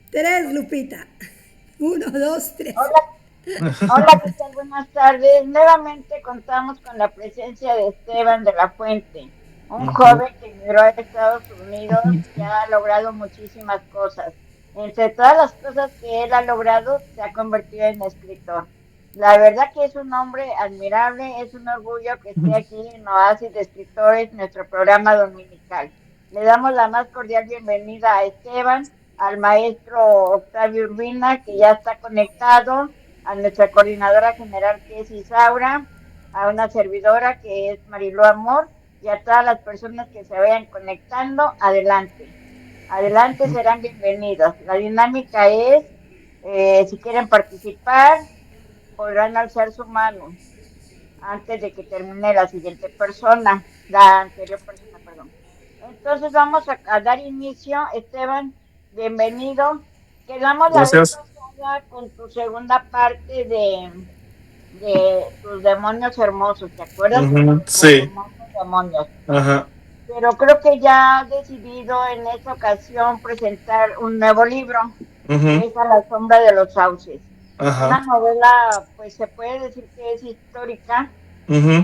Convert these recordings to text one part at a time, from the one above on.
Tres, Lupita. Uno, dos, tres. Hola, hola, ¿qué tal? Buenas tardes. Nuevamente contamos con la presencia de Esteban de la Fuente, un Ujú, joven que emigró a Estados Unidos y ha logrado muchísimas cosas. Entre todas las cosas que él ha logrado, se ha convertido en escritor. La verdad que es un hombre admirable, es un orgullo que esté aquí en Oasis de Escritores, nuestro programa dominical. Le damos la más cordial bienvenida a Esteban, al maestro Octavio Urbina, que ya está conectado, a nuestra coordinadora general, que es Isaura, a una servidora, que es Mariló Amor, y a todas las personas que se vayan conectando. Adelante. Adelante, serán bienvenidos. La dinámica es, si quieren participar, podrán alzar su mano antes de que termine la siguiente persona, la anterior persona, perdón. Entonces vamos a dar inicio. Esteban, bienvenido. Quedamos la vez gracias. pasada con tu segunda parte de tus demonios hermosos, ¿te acuerdas? Ujú, Tus sí, hermosos demonios. ajá, Pero creo que ya has decidido en esta ocasión presentar un nuevo libro, ujú, que es A la sombra de los sauces. ajá, Una novela, pues se puede decir que es histórica, ujú,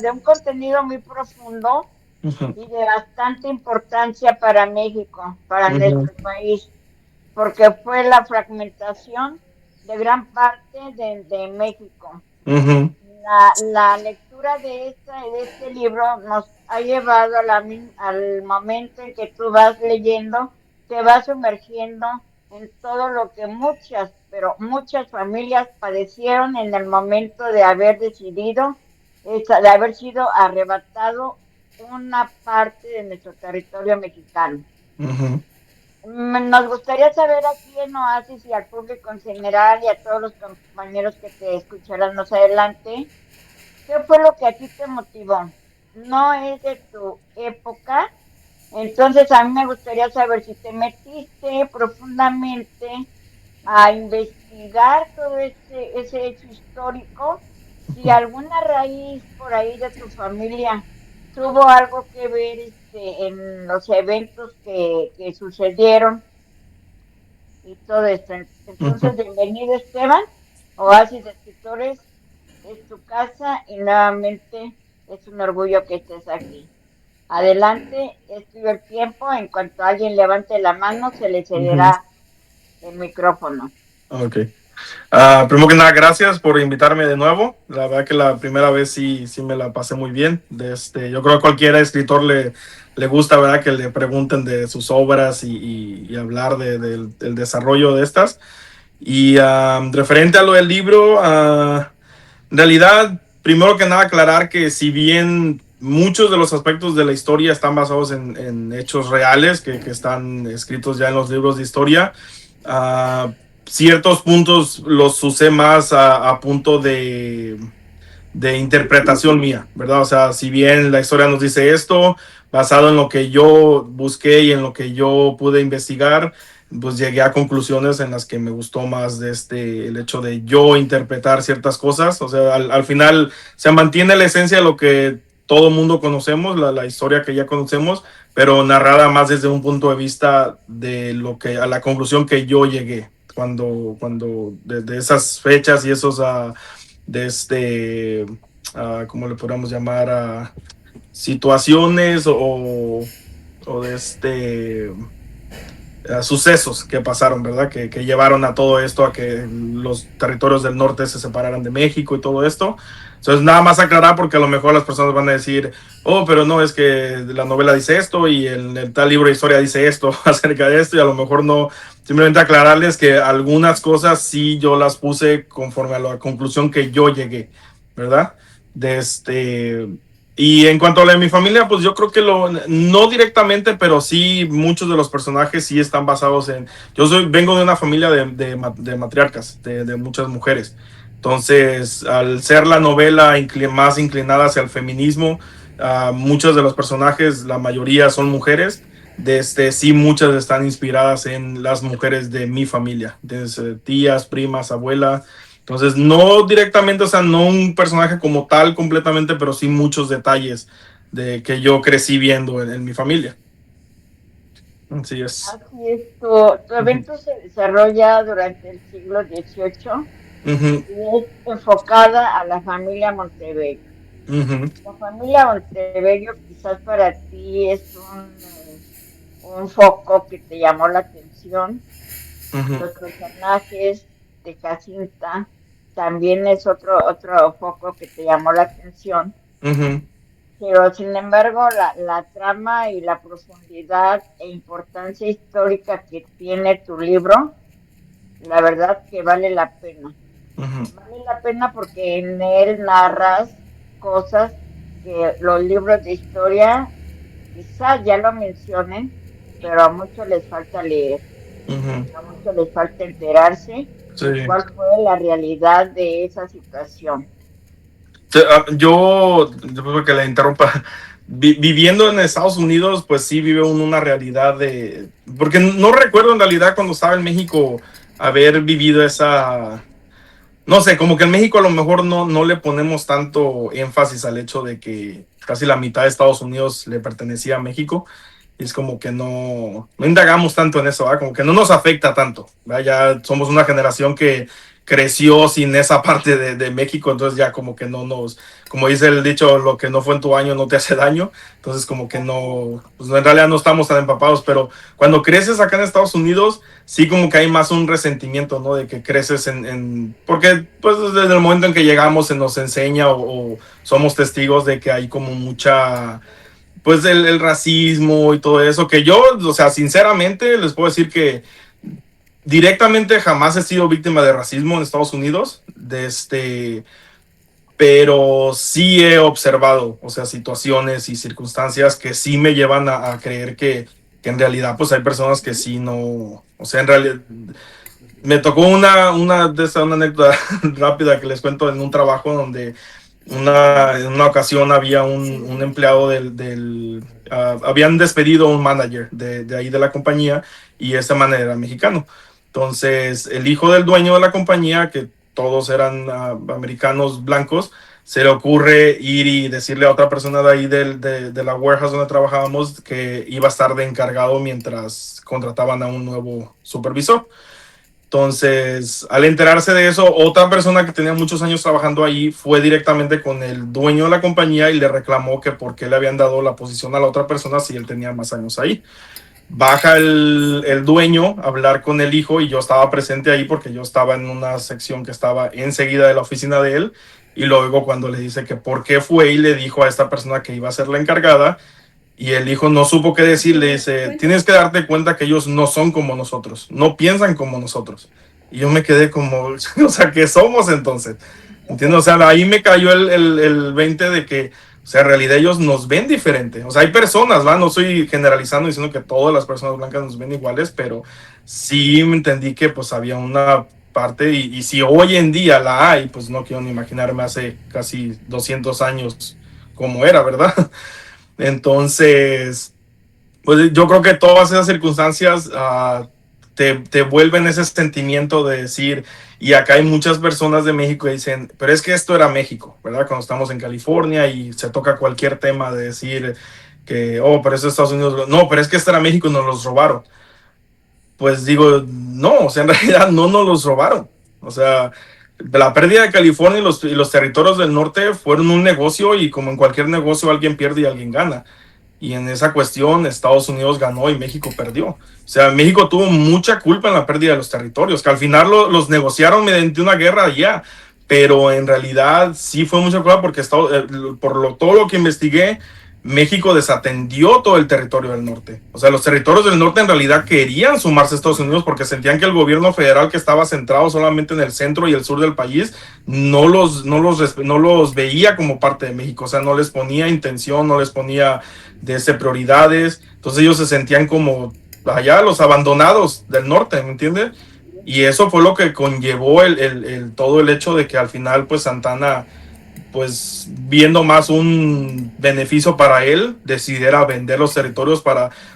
de un contenido muy profundo ujú, y de bastante importancia para México, para ujú, nuestro país, porque fue la fragmentación de gran parte de México. ujú, La lectura de este libro nos ha llevado al momento en que tú vas leyendo, te vas sumergiendo en todo lo que muchas, pero muchas familias padecieron en el momento de haber decidido, de haber sido arrebatado una parte de nuestro territorio mexicano. ujú. Nos gustaría saber aquí en Oasis y al público en general y a todos los compañeros que te escucharán más adelante, ¿qué fue lo que a ti te motivó? No es de tu época, entonces a mí me gustaría saber si te metiste profundamente a investigar todo ese hecho histórico, si alguna raíz por ahí de tu familia tuvo algo que ver en los eventos que sucedieron y todo esto. Ujú. Entonces, bienvenido Esteban, Oasis de Escritores, es tu casa y nuevamente es un orgullo que estés aquí. Adelante, es tuyo el tiempo. En cuanto alguien levante la mano, se le Ujú. cederá el micrófono. Ok. Primero que nada, gracias por invitarme de nuevo. La verdad que la primera vez sí, sí me la pasé muy bien. Yo creo que a cualquier escritor le gusta, ¿verdad? Que le pregunten de sus obras y hablar del desarrollo de estas. Y referente a lo del libro, en realidad, primero que nada, aclarar que si bien muchos de los aspectos de la historia están basados en hechos reales que están escritos ya en los libros de historia, uh, ciertos puntos los usé más a punto de interpretación mía, ¿verdad? O sea, si bien la historia nos dice esto, basado en lo que yo busqué y en lo que yo pude investigar, pues llegué a conclusiones en las que me gustó más el hecho de yo interpretar ciertas cosas. O sea, al final se mantiene la esencia de lo que todo mundo conocemos, la historia que ya conocemos, pero narrada más desde un punto de vista de lo que, a la conclusión que yo llegué cuando desde esas fechas y esos de ¿cómo le podríamos llamar? Situaciones o sucesos que pasaron, ¿verdad? Que llevaron a todo esto, a que los territorios del norte se separaran de México y todo esto. Entonces, nada más aclarar porque a lo mejor las personas van a decir, oh, pero no, es que la novela dice esto y el tal libro de historia dice esto acerca de esto y a lo mejor no. Simplemente aclararles que algunas cosas sí yo las puse conforme a la conclusión que yo llegué, ¿verdad? De y en cuanto a la de mi familia, pues yo creo que no directamente, pero sí muchos de los personajes sí están basados en. Vengo de una familia de matriarcas, de muchas mujeres. Entonces, al ser la novela más inclinada hacia el feminismo, muchos de los personajes, la mayoría son mujeres. Sí, muchas están inspiradas en las mujeres de mi familia, desde tías, primas, abuela. Entonces, no directamente, o sea, no un personaje como tal completamente, pero sí muchos detalles de que yo crecí viendo en mi familia. Así es. Así es, tu Ujú, evento se desarrolla durante el siglo XVIII ujú, y es enfocada a la familia Montebello. ujú, La familia Montebello quizás para ti es un foco que te llamó la atención. ujú, Los personajes de Jacinta también es otro foco que te llamó la atención. ujú, Pero sin embargo, la trama y la profundidad e importancia histórica que tiene tu libro, la verdad que vale la pena. ujú. Vale la pena porque en él narras cosas que los libros de historia quizás ya lo mencionen, pero a muchos les falta leer, Ujú. a muchos les falta enterarse Sí. de cuál fue la realidad de esa situación. Yo, después que le interrumpa, viviendo en Estados Unidos, pues sí vive uno una realidad de, porque no recuerdo en realidad cuando estaba en México haber vivido esa, no sé, como que en México a lo mejor no le ponemos tanto énfasis al hecho de que casi la mitad de Estados Unidos le pertenecía a México. Y es como que no indagamos tanto en eso, ¿verdad? Como que no nos afecta tanto, ¿verdad? Ya somos una generación que creció sin esa parte de México, entonces ya como que como dice el dicho, lo que no fue en tu año no te hace daño, entonces como que Así es. pues en realidad no estamos tan empapados, pero cuando creces acá en Estados Unidos, sí como que hay más un resentimiento, ¿no? De que creces porque pues desde el momento en que llegamos se nos enseña o somos testigos de que hay como mucha pues el racismo y todo eso, que yo, o sea, sinceramente les puedo decir que directamente jamás he sido víctima de racismo en Estados Unidos, pero sí he observado, o sea, situaciones y circunstancias que sí me llevan a creer que en realidad pues hay personas que sí no, o sea, en realidad me tocó una anécdota rápida que les cuento en un trabajo donde en una ocasión había un empleado habían despedido a un manager de ahí de la compañía y ese manager era mexicano. Entonces, el hijo del dueño de la compañía, que todos eran americanos blancos, se le ocurre ir y decirle a otra persona de ahí de la warehouse donde trabajábamos que iba a estar de encargado mientras contrataban a un nuevo supervisor. Entonces, al enterarse de eso, otra persona que tenía muchos años trabajando ahí fue directamente con el dueño de la compañía y le reclamó que por qué le habían dado la posición a la otra persona si él tenía más años ahí. Baja el dueño a hablar con el hijo y yo estaba presente ahí porque yo estaba en una sección que estaba enseguida de la oficina de él y luego cuando le dice que por qué fue y le dijo a esta persona que iba a ser la encargada y el hijo no supo qué decir, le dice, tienes que darte cuenta que ellos no son como nosotros, no piensan como nosotros. Y yo me quedé como, o sea, ¿qué somos entonces? ¿Entiendes? O sea, ahí me cayó el 20 de que, o sea, en realidad ellos nos ven diferente. O sea, hay personas, ¿va? No estoy generalizando diciendo que todas las personas blancas nos ven iguales, pero sí me entendí que pues había una parte y si hoy en día la hay, pues no quiero ni imaginarme hace casi 200 años cómo era, ¿verdad? Entonces, pues yo creo que todas esas circunstancias te vuelven ese sentimiento de decir, y acá hay muchas personas de México que dicen, pero es que esto era México, ¿verdad? Cuando estamos en California y se toca cualquier tema de decir que, oh, pero eso es Estados Unidos, no, pero es que esto era México y nos los robaron. Pues digo, no, o sea, en realidad no nos los robaron. O sea, la pérdida de California y los territorios del norte fueron un negocio y como en cualquier negocio alguien pierde y alguien gana. Y en esa cuestión Estados Unidos ganó y México perdió. O sea, México tuvo mucha culpa en la pérdida de los territorios, que al final los negociaron mediante una guerra ya, pero en realidad sí fue mucha culpa porque todo lo que investigué, México desatendió todo el territorio del norte. O sea, los territorios del norte en realidad querían sumarse a Estados Unidos porque sentían que el gobierno federal que estaba centrado solamente en el centro y el sur del país no los veía como parte de México. O sea, no les ponía intención, no les ponía prioridades. Entonces ellos se sentían como allá los abandonados del norte, ¿me entiendes? Y eso fue lo que conllevó todo el hecho de que al final pues Santana pues viendo más un beneficio para él, decidiera vender los territorios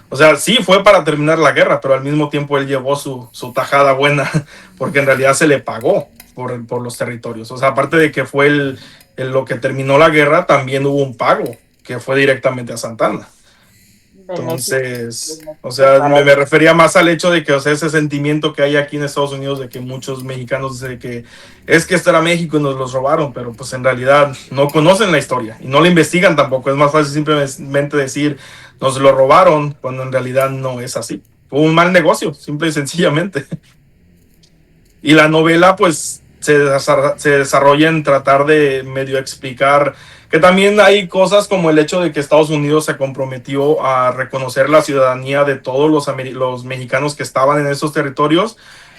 o sea, sí fue para terminar la guerra, pero al mismo tiempo él llevó su tajada buena, porque en realidad se le pagó por los territorios. O sea, aparte de que fue lo que terminó la guerra, también hubo un pago que fue directamente a Santana. beneficio, Entonces, o beneficio sea, para me ellos. refería más al hecho de que, o sea, ese sentimiento que hay aquí en Estados Unidos de que muchos mexicanos de que es que esto era México y nos los robaron, pero pues en realidad no conocen la historia y no la investigan tampoco. Es más fácil simplemente decir nos lo robaron cuando en realidad no es así. Fue un mal negocio, simple y sencillamente. Y la novela, pues, se desarrolla en tratar de medio explicar que también hay cosas como el hecho de que Estados Unidos se comprometió a reconocer la ciudadanía de todos los mexicanos que estaban en esos territorios,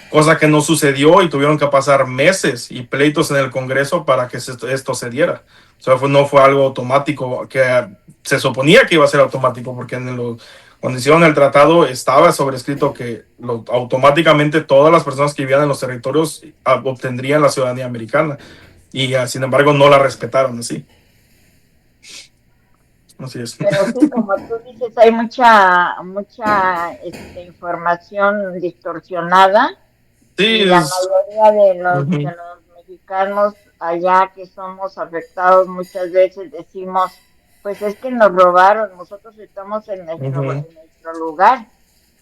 cosa que no sucedió y tuvieron que pasar meses y pleitos en el Congreso para que esto se diera. O sea, no fue algo automático, que se suponía que iba a ser automático, porque cuando hicieron el tratado estaba sobrescrito que automáticamente todas las personas que vivían en los territorios obtendrían la ciudadanía americana y sin embargo no la respetaron así. Así es. Pero sí, como tú dices, hay mucha información distorsionada Sí, y la mayoría de uh-huh, los mexicanos allá que somos afectados muchas veces decimos, pues es que nos robaron, nosotros estamos uh-huh, en nuestro lugar,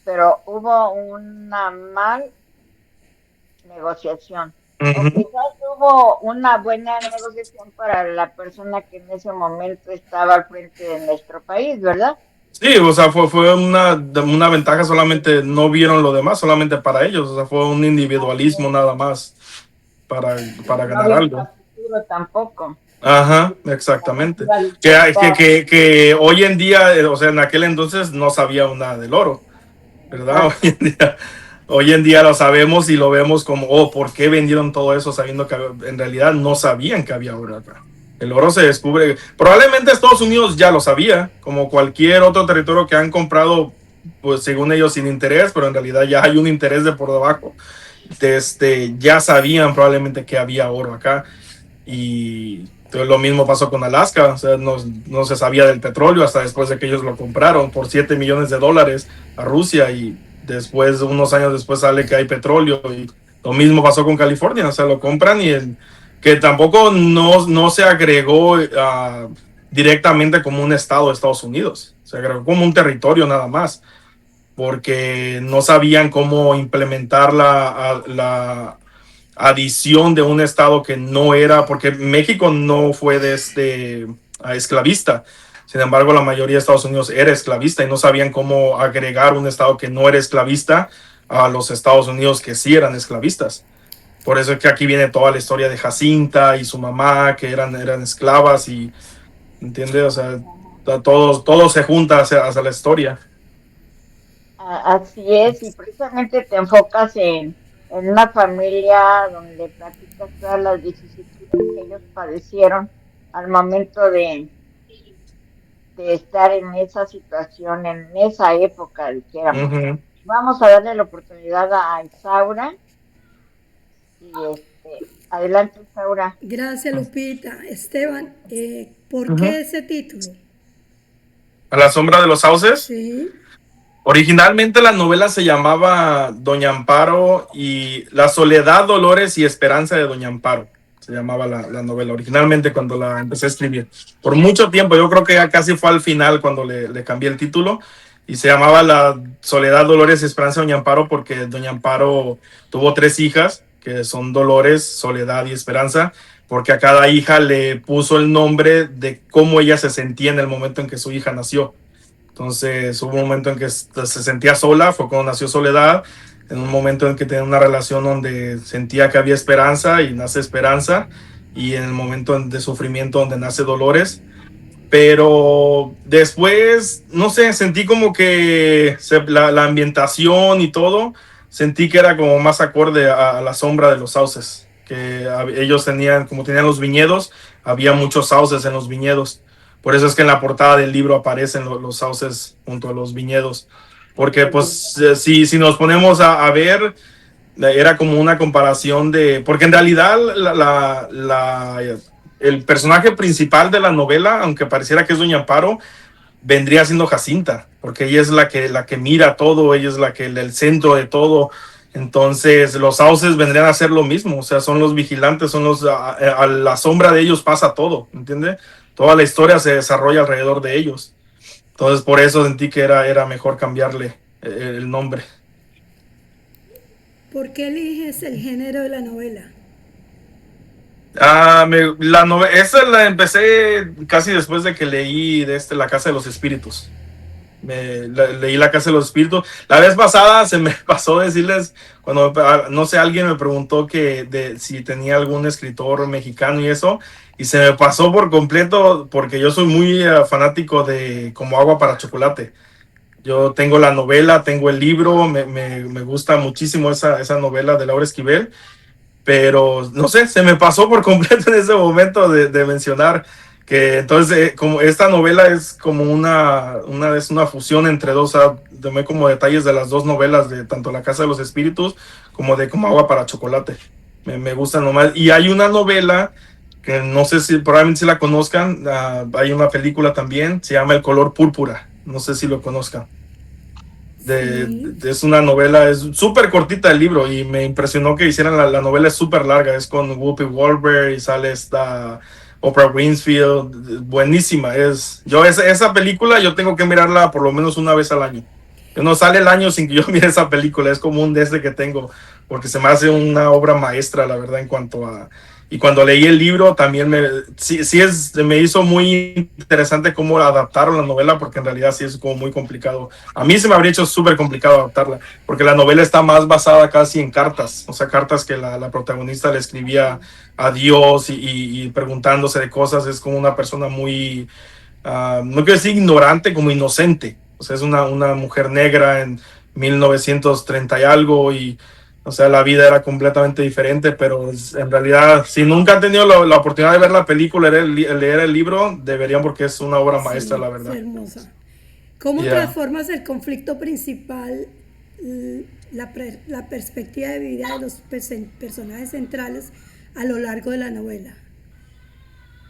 pero hubo una mal negociación. O uh-huh. quizás hubo una buena negociación para la persona que en ese momento estaba al frente de nuestro país, ¿verdad? Sí, o sea, fue una ventaja, solamente no vieron lo demás, solamente para ellos, o sea, fue un Así individualismo es. nada más para, Y para no ganar vieron algo. a futuro tampoco, Ajá, la exactamente. futura Que, libertad. que hoy en día, o sea, en aquel entonces no sabíamos nada del oro, ¿verdad? Exacto. Hoy en día lo sabemos y lo vemos como, oh, ¿por qué vendieron todo eso sabiendo que en realidad no sabían que había oro acá? El oro se descubre, probablemente Estados Unidos ya lo sabía, como cualquier otro territorio que han comprado, pues según ellos sin interés, pero en realidad ya hay un interés de por debajo. Ya sabían probablemente que había oro acá y lo mismo pasó con Alaska, o sea, no se sabía del petróleo hasta después de que ellos lo compraron por $7 millones a Rusia y después, unos años después sale que hay petróleo y lo mismo pasó con California, o sea, lo compran y que tampoco no se agregó directamente como un estado de Estados Unidos, se agregó como un territorio nada más, porque no sabían cómo implementar la adición de un estado que no era, porque México no fue esclavista. Sin embargo, la mayoría de Estados Unidos era esclavista y no sabían cómo agregar un estado que no era esclavista a los Estados Unidos que sí eran esclavistas. Por eso es que aquí viene toda la historia de Jacinta y su mamá, que eran esclavas y, ¿entiendes? O sea, todo se junta hacia la historia. Así es, y precisamente te enfocas en una familia donde platicas todas las vicisitudes que ellos padecieron al momento de estar en esa situación, en esa época, dijéramos. Ujú, Vamos a darle la oportunidad a Isaura y adelante Isaura. Gracias, Lupita. Esteban, ¿por ujú. qué ese título? A la sombra de los sauces. Sí. Originalmente la novela se llamaba Doña Amparo y La soledad, dolores y esperanza de Doña Amparo. Se llamaba la novela originalmente cuando la empecé a escribir. Por mucho tiempo, yo creo que ya casi fue al final cuando le cambié el título y se llamaba La soledad, dolores y esperanza de Doña Amparo porque Doña Amparo tuvo 3 hijas que son Dolores, Soledad y Esperanza, porque a cada hija le puso el nombre de cómo ella se sentía en el momento en que su hija nació. Entonces hubo un momento en que se sentía sola, fue cuando nació Soledad, en un momento en que tenía una relación donde sentía que había esperanza y nace Esperanza, y en el momento de sufrimiento donde nace Dolores. Pero después, no sé, sentí como que la ambientación y todo, sentí que era como más acorde a la sombra de los sauces, que ellos tenían, como tenían los viñedos, había muchos sauces en los viñedos. Por eso es que en la portada del libro aparecen los sauces junto a los viñedos. Porque pues si nos ponemos a ver, era como una comparación de, porque en realidad el personaje principal de la novela, aunque pareciera que es Doña Amparo, vendría siendo Jacinta, porque ella es la que mira todo, ella es el centro de todo. Entonces los sauces vendrían a ser lo mismo, o sea, son los vigilantes, son a la sombra de ellos pasa todo, ¿entiendes? Toda la historia se desarrolla alrededor de ellos. Entonces por eso sentí que era mejor cambiarle el nombre. ¿Por qué eliges el género de la novela? Esa la empecé casi después de que leí La Casa de los Espíritus. Leí La Casa de los Espíritus. La vez pasada se me pasó decirles, cuando, no sé, alguien me preguntó si tenía algún escritor mexicano y eso, y se me pasó por completo porque yo soy muy fanático de Como agua para chocolate. Yo tengo la novela, tengo el libro, me gusta muchísimo esa novela de Laura Esquivel, pero no sé, se me pasó por completo en ese momento de mencionar que entonces como esta novela es como es una fusión entre dos, o sea, tomé como detalles de las dos novelas de tanto La Casa de los Espíritus como de Como agua para chocolate. Me gustan nomás. Y hay una novela que no sé si probablemente si la conozcan, hay una película también, se llama El color púrpura, no sé si lo conozcan. Sí. Es una novela, es súper cortita el libro y me impresionó que hicieran la novela, es súper larga, es con Whoopi Goldberg y sale esta Oprah Winfrey, buenísima. Esa película yo tengo que mirarla por lo menos una vez al año. Que no sale el año sin que yo mire esa película, es como un desde que tengo, porque se me hace una obra maestra, la verdad, en cuanto a... Y cuando leí el libro también me hizo muy interesante cómo adaptaron la novela, porque en realidad sí es como muy complicado. A mí se me habría hecho súper complicado adaptarla, porque la novela está más basada casi en cartas, o sea, cartas que la protagonista le escribía a Dios y preguntándose de cosas. Es como una persona muy, no quiero decir ignorante, como inocente. O sea, es una mujer negra en 1930 y algo y, o sea, la vida era completamente diferente, pero en realidad, si nunca han tenido la oportunidad de ver la película, leer el libro, deberían porque es una obra maestra, la Sí, es verdad. hermosa. ¿Cómo Yeah. transformas el conflicto principal, la perspectiva de vida de los personajes centrales a lo largo de la novela?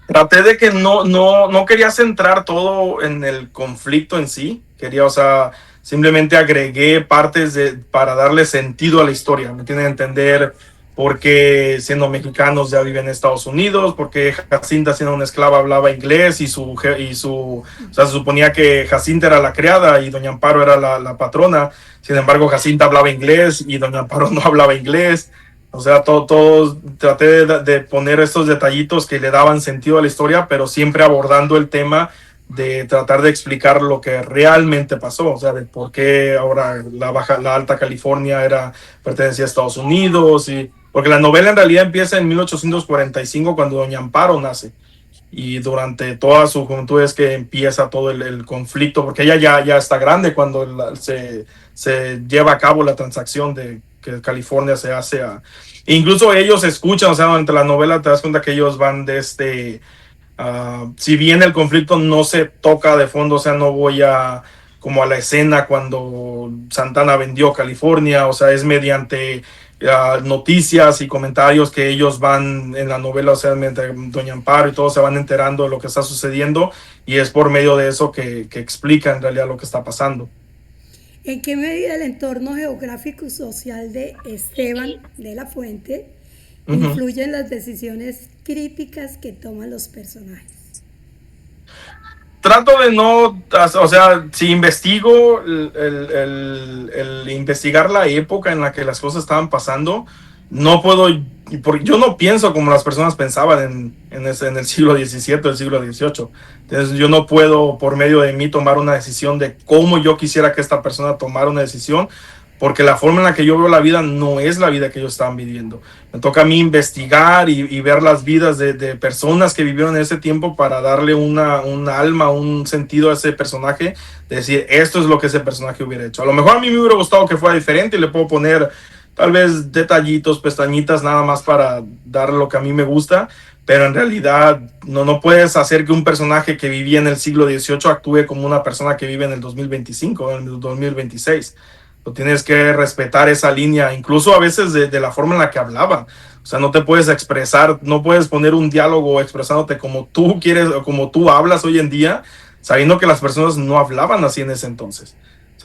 Traté de que no quería centrar todo en el conflicto en sí. Quería, o sea, simplemente agregué partes para darle sentido a la historia. ¿Me tienen que entender por qué siendo mexicanos ya viven en Estados Unidos? ¿Por qué Jacinta siendo una esclava hablaba inglés o sea, se suponía que Jacinta era la criada y Doña Amparo era la patrona? Sin embargo, Jacinta hablaba inglés y Doña Amparo no hablaba inglés. O sea, traté de poner estos detallitos que le daban sentido a la historia, pero siempre abordando el tema de tratar de explicar lo que realmente pasó, o sea, de por qué ahora la Alta California pertenecía a Estados Unidos, porque la novela en realidad empieza en 1845 cuando Doña Amparo nace, y durante toda su juventud es que empieza todo el conflicto, porque ella ya está grande cuando se lleva a cabo la transacción de que California se hace a... Incluso ellos escuchan, o sea, durante la novela te das cuenta que ellos van de si bien el conflicto no se toca de fondo, o sea, no voy como a la escena cuando Santana vendió California, o sea, es mediante noticias y comentarios que ellos van en la novela, o sea, mientras Doña Amparo y todos se van enterando de lo que está sucediendo, y es por medio de eso que explica en realidad lo que está pasando. ¿En qué medida el entorno geográfico y social de Esteban de la Fuente Uh -huh. influye en las decisiones críticas que toman los personajes? Trato de no, o sea, si investigo el investigar la época en la que las cosas estaban pasando, no puedo, porque yo no pienso como las personas pensaban en el siglo XVII, el siglo XVIII. Entonces yo no puedo por medio de mí tomar una decisión de cómo yo quisiera que esta persona tomara una decisión, porque la forma en la que yo veo la vida no es la vida que ellos estaban viviendo. Me toca a mí investigar y ver las vidas de personas que vivieron en ese tiempo para darle un alma, un sentido a ese personaje, de decir, esto es lo que ese personaje hubiera hecho. A lo mejor a mí me hubiera gustado que fuera diferente y le puedo poner tal vez detallitos, pestañitas, nada más para dar lo que a mí me gusta, pero en realidad no puedes hacer que un personaje que vivía en el siglo XVIII actúe como una persona que vive en el 2025, en el 2026. Tienes que respetar esa línea, incluso a veces de la forma en la que hablaban. O sea, no te puedes expresar, no puedes poner un diálogo expresándote como tú quieres o como tú hablas hoy en día, sabiendo que las personas no hablaban así en ese entonces.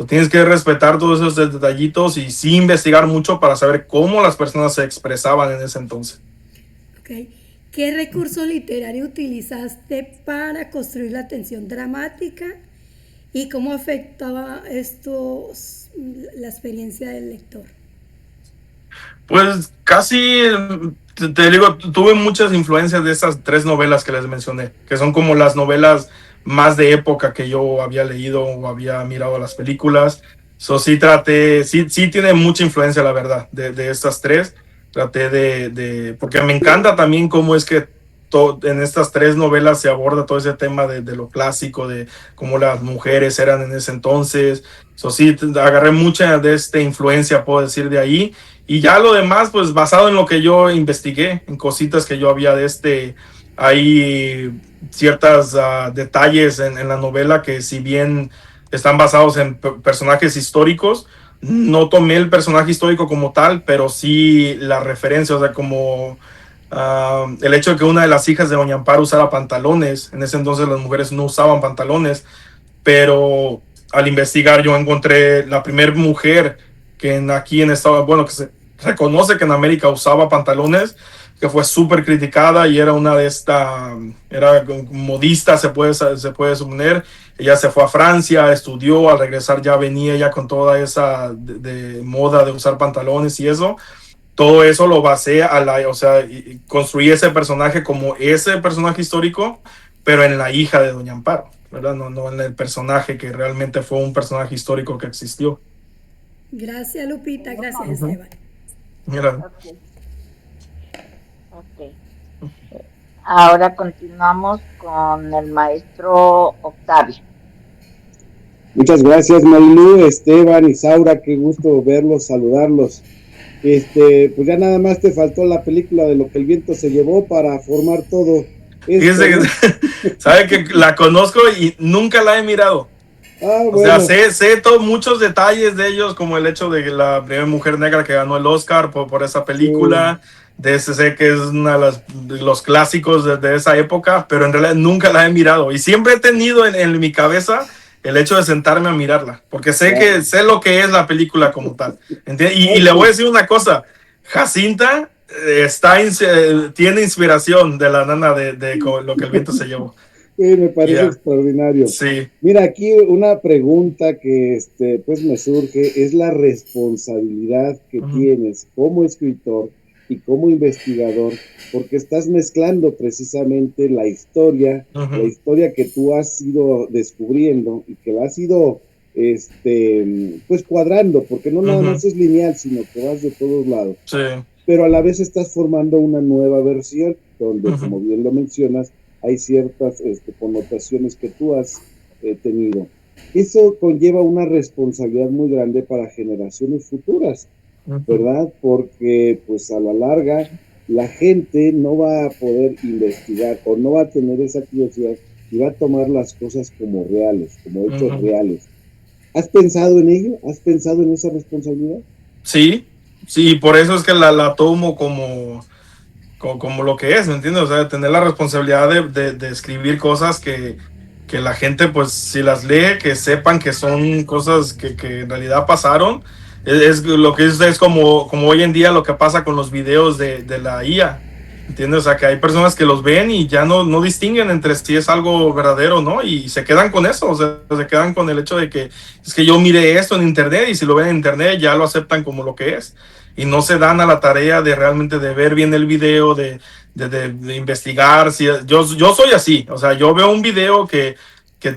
Tienes que respetar todos esos detallitos y sí investigar mucho para saber cómo las personas se expresaban en ese entonces. Okay. ¿Qué recurso literario utilizaste para construir la tensión dramática y cómo afectaba esto la experiencia del lector. Pues casi, te digo, tuve muchas influencias de esas tres novelas que les mencioné, que son como las novelas más de época que yo había leído o había mirado las películas. So, sí traté, sí tiene mucha influencia, la verdad, de estas tres. Traté porque me encanta también cómo es que en estas tres novelas se aborda todo ese tema de lo clásico, de cómo las mujeres eran en ese entonces. So, sí, agarré mucha de esta influencia, puedo decir, de ahí. Y ya lo demás, pues basado en lo que yo investigué, en cositas que yo había hay ciertos detalles en la novela que si bien están basados en personajes históricos, no tomé el personaje histórico como tal, pero sí la referencia, o sea, como el hecho de que una de las hijas de Doña Amparo usara pantalones, en ese entonces las mujeres no usaban pantalones, pero al investigar yo encontré la primera mujer aquí en Estados Unidos, bueno, que se reconoce que en América usaba pantalones, que fue súper criticada y era era modista, se puede suponer. Ella se fue a Francia, estudió, al regresar ya venía ya con toda esa de moda de usar pantalones y eso. Todo eso lo basé o sea, y construí ese personaje como ese personaje histórico, pero en la hija de Doña Amparo, ¿verdad? No en el personaje que realmente fue un personaje histórico que existió. Gracias, Lupita. Gracias, Esteban. Mira. Ok, ok. Ahora continuamos con el maestro Octavio. Muchas gracias, Marilu, Esteban, Isaura, qué gusto verlos, saludarlos. Pues ya nada más te faltó la película de Lo que el viento se llevó para formar todo esto, ¿no? Sabe que la conozco y nunca la he mirado. O sea, sé muchos detalles de ellos, como el hecho de que la primera mujer negra que ganó el Oscar por esa película, sé que es una de los clásicos de esa época, pero en realidad nunca la he mirado. Y siempre he tenido en mi cabeza el hecho de sentarme a mirarla, porque sé lo que es la película como tal. Y le voy a decir una cosa, Jacinta tiene inspiración de la nana de Lo que el viento se llevó. Me parece extraordinario. Sí. Mira, aquí una pregunta que pues me surge, es la responsabilidad que tienes como escritor y como investigador, porque estás mezclando precisamente la historia que tú has ido descubriendo y que la has ido pues cuadrando, porque no nada más es lineal, sino que vas de todos lados. Sí. Pero a la vez estás formando una nueva versión, donde, como bien lo mencionas, hay ciertas connotaciones que tú has tenido. Eso conlleva una responsabilidad muy grande para generaciones futuras, ¿verdad? Porque pues a la larga la gente no va a poder investigar o no va a tener esa curiosidad y va a tomar las cosas como reales, como hechos reales. ¿Has pensado en ello? ¿Has pensado en esa responsabilidad? Sí, por eso es que la tomo como lo que es, ¿me entiendes? O sea, tener la responsabilidad de escribir cosas que la gente, pues, si las lee, que sepan que son cosas que en realidad pasaron. Lo que es como hoy en día lo que pasa con los videos de la IA, ¿entiendes? O sea, que hay personas que los ven y ya no distinguen entre si es algo verdadero o no, y se quedan con eso, o sea, se quedan con el hecho de que es que yo miré esto en internet y si lo ven en internet ya lo aceptan como lo que es. Y no se dan a la tarea de realmente de ver bien el video, de investigar. Yo soy así, o sea, yo veo un video que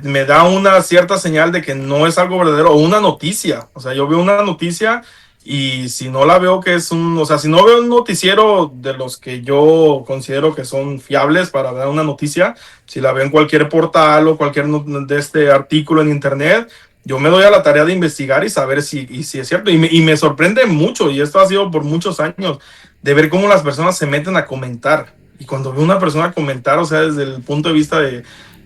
me da una cierta señal de que no es algo verdadero, o una noticia, o sea, yo veo una noticia y si no la veo que o sea, si no veo un noticiero de los que yo considero que son fiables para dar una noticia, si la veo en cualquier portal o cualquier de este artículo en internet, yo me doy a la tarea de investigar y saber si es cierto. Y me sorprende mucho, y esto ha sido por muchos años, de ver cómo las personas se meten a comentar. Y cuando veo una persona comentar, o sea, desde el punto de vista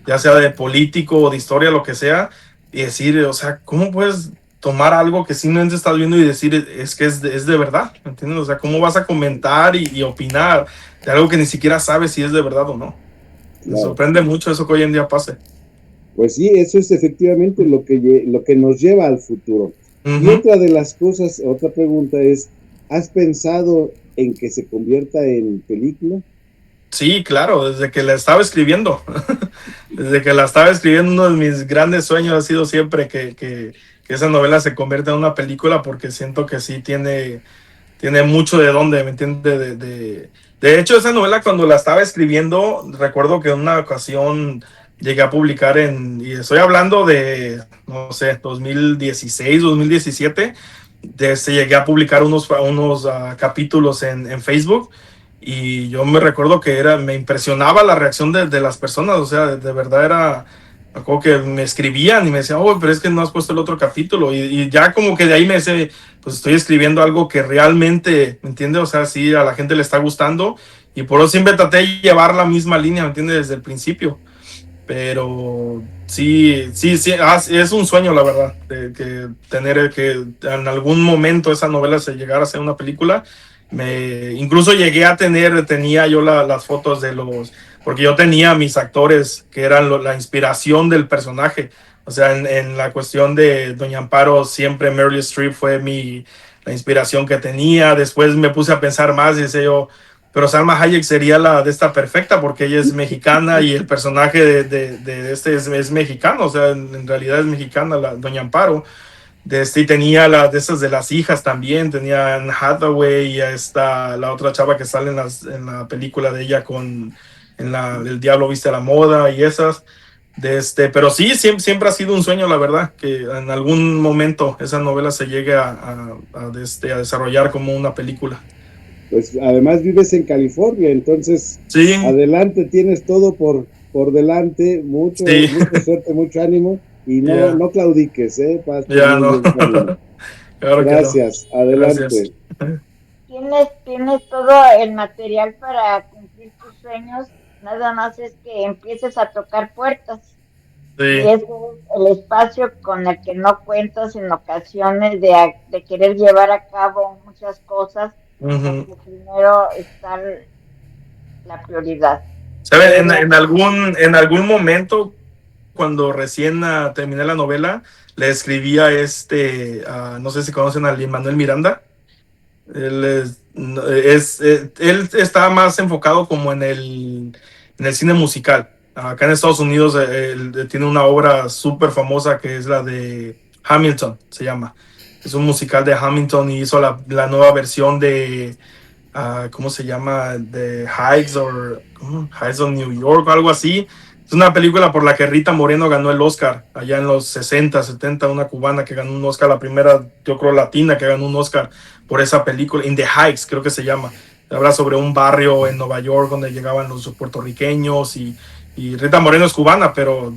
ya sea de político o de historia, lo que sea, y decir, o sea, ¿cómo puedes tomar algo que simplemente estás viendo y decir es que es de verdad? ¿Me entiendes? O sea, ¿cómo vas a comentar y opinar de algo que ni siquiera sabes si es de verdad o no? Me sorprende mucho eso que hoy en día pase. Pues sí, eso es efectivamente lo que nos lleva al futuro. Y otra de las cosas, otra pregunta es, ¿has pensado en que se convierta en película? Sí, claro, desde que la estaba escribiendo. Desde que la estaba escribiendo, uno de mis grandes sueños ha sido siempre que esa novela se convierta en una película, porque siento que sí tiene mucho de dónde, ¿me entiendes? De hecho, esa novela cuando la estaba escribiendo, recuerdo que en una ocasión llegué a publicar y estoy hablando de, no sé, 2016, 2017, llegué a publicar unos capítulos en Facebook, y yo me recuerdo que me impresionaba la reacción de las personas, o sea, de verdad me acuerdo que me escribían y me decían, oh, pero es que no has puesto el otro capítulo, y ya como que de ahí pues estoy escribiendo algo que realmente, ¿me entiendes? O sea, sí, a la gente le está gustando, y por eso siempre traté de llevar la misma línea, ¿me entiendes? Desde el principio. Pero sí, sí, sí, es un sueño, la verdad, de que tener que en algún momento esa novela se llegara a ser una película. Incluso tenía yo las fotos porque yo tenía mis actores que eran la inspiración del personaje. O sea, en la cuestión de Doña Amparo, siempre Meryl Streep fue la inspiración que tenía. Después me puse a pensar más y decía yo, pero Salma Hayek sería la de esta perfecta, porque ella es mexicana y el personaje de este es mexicano, o sea, en realidad es mexicana, la Doña Amparo. Y tenía de esas de las hijas también, tenía Anne Hathaway y la otra chava que sale en la película de ella El Diablo Viste a la Moda y esas. Pero sí, siempre ha sido un sueño, la verdad, que en algún momento esa novela se llegue a desarrollar como una película. Pues además vives en California, entonces Sí, adelante, tienes todo por delante, sí, mucha suerte, mucho ánimo y ya, no claudiques, vas por ya muy no. buen camino. Claro que no. Gracias, Gracias. adelante. Tienes todo el material para cumplir tus sueños, nada más es que empieces a tocar puertas. Y Sí. ese es el espacio con el que no cuentas en ocasiones de querer llevar a cabo muchas cosas, Ujú. porque primero está la prioridad. ¿Saben? Pero En algún momento, cuando recién terminé la novela, le escribí no sé si conocen a Lin-Manuel Miranda. Él está más enfocado como en el cine musical. Acá en Estados Unidos, él tiene una obra súper famosa que es la de Hamilton, se llama. Es un musical de Hamilton, y hizo la nueva versión ¿cómo se llama? De Heights of New York o algo así. Es una película por la que Rita Moreno ganó el Oscar allá en los 60, 70, una cubana que ganó un Oscar, la primera, yo creo, latina que ganó un Oscar por esa película. In the Heights, creo que se llama. Habla sobre un barrio en Nueva York donde llegaban los puertorriqueños, y Rita Moreno es cubana, pero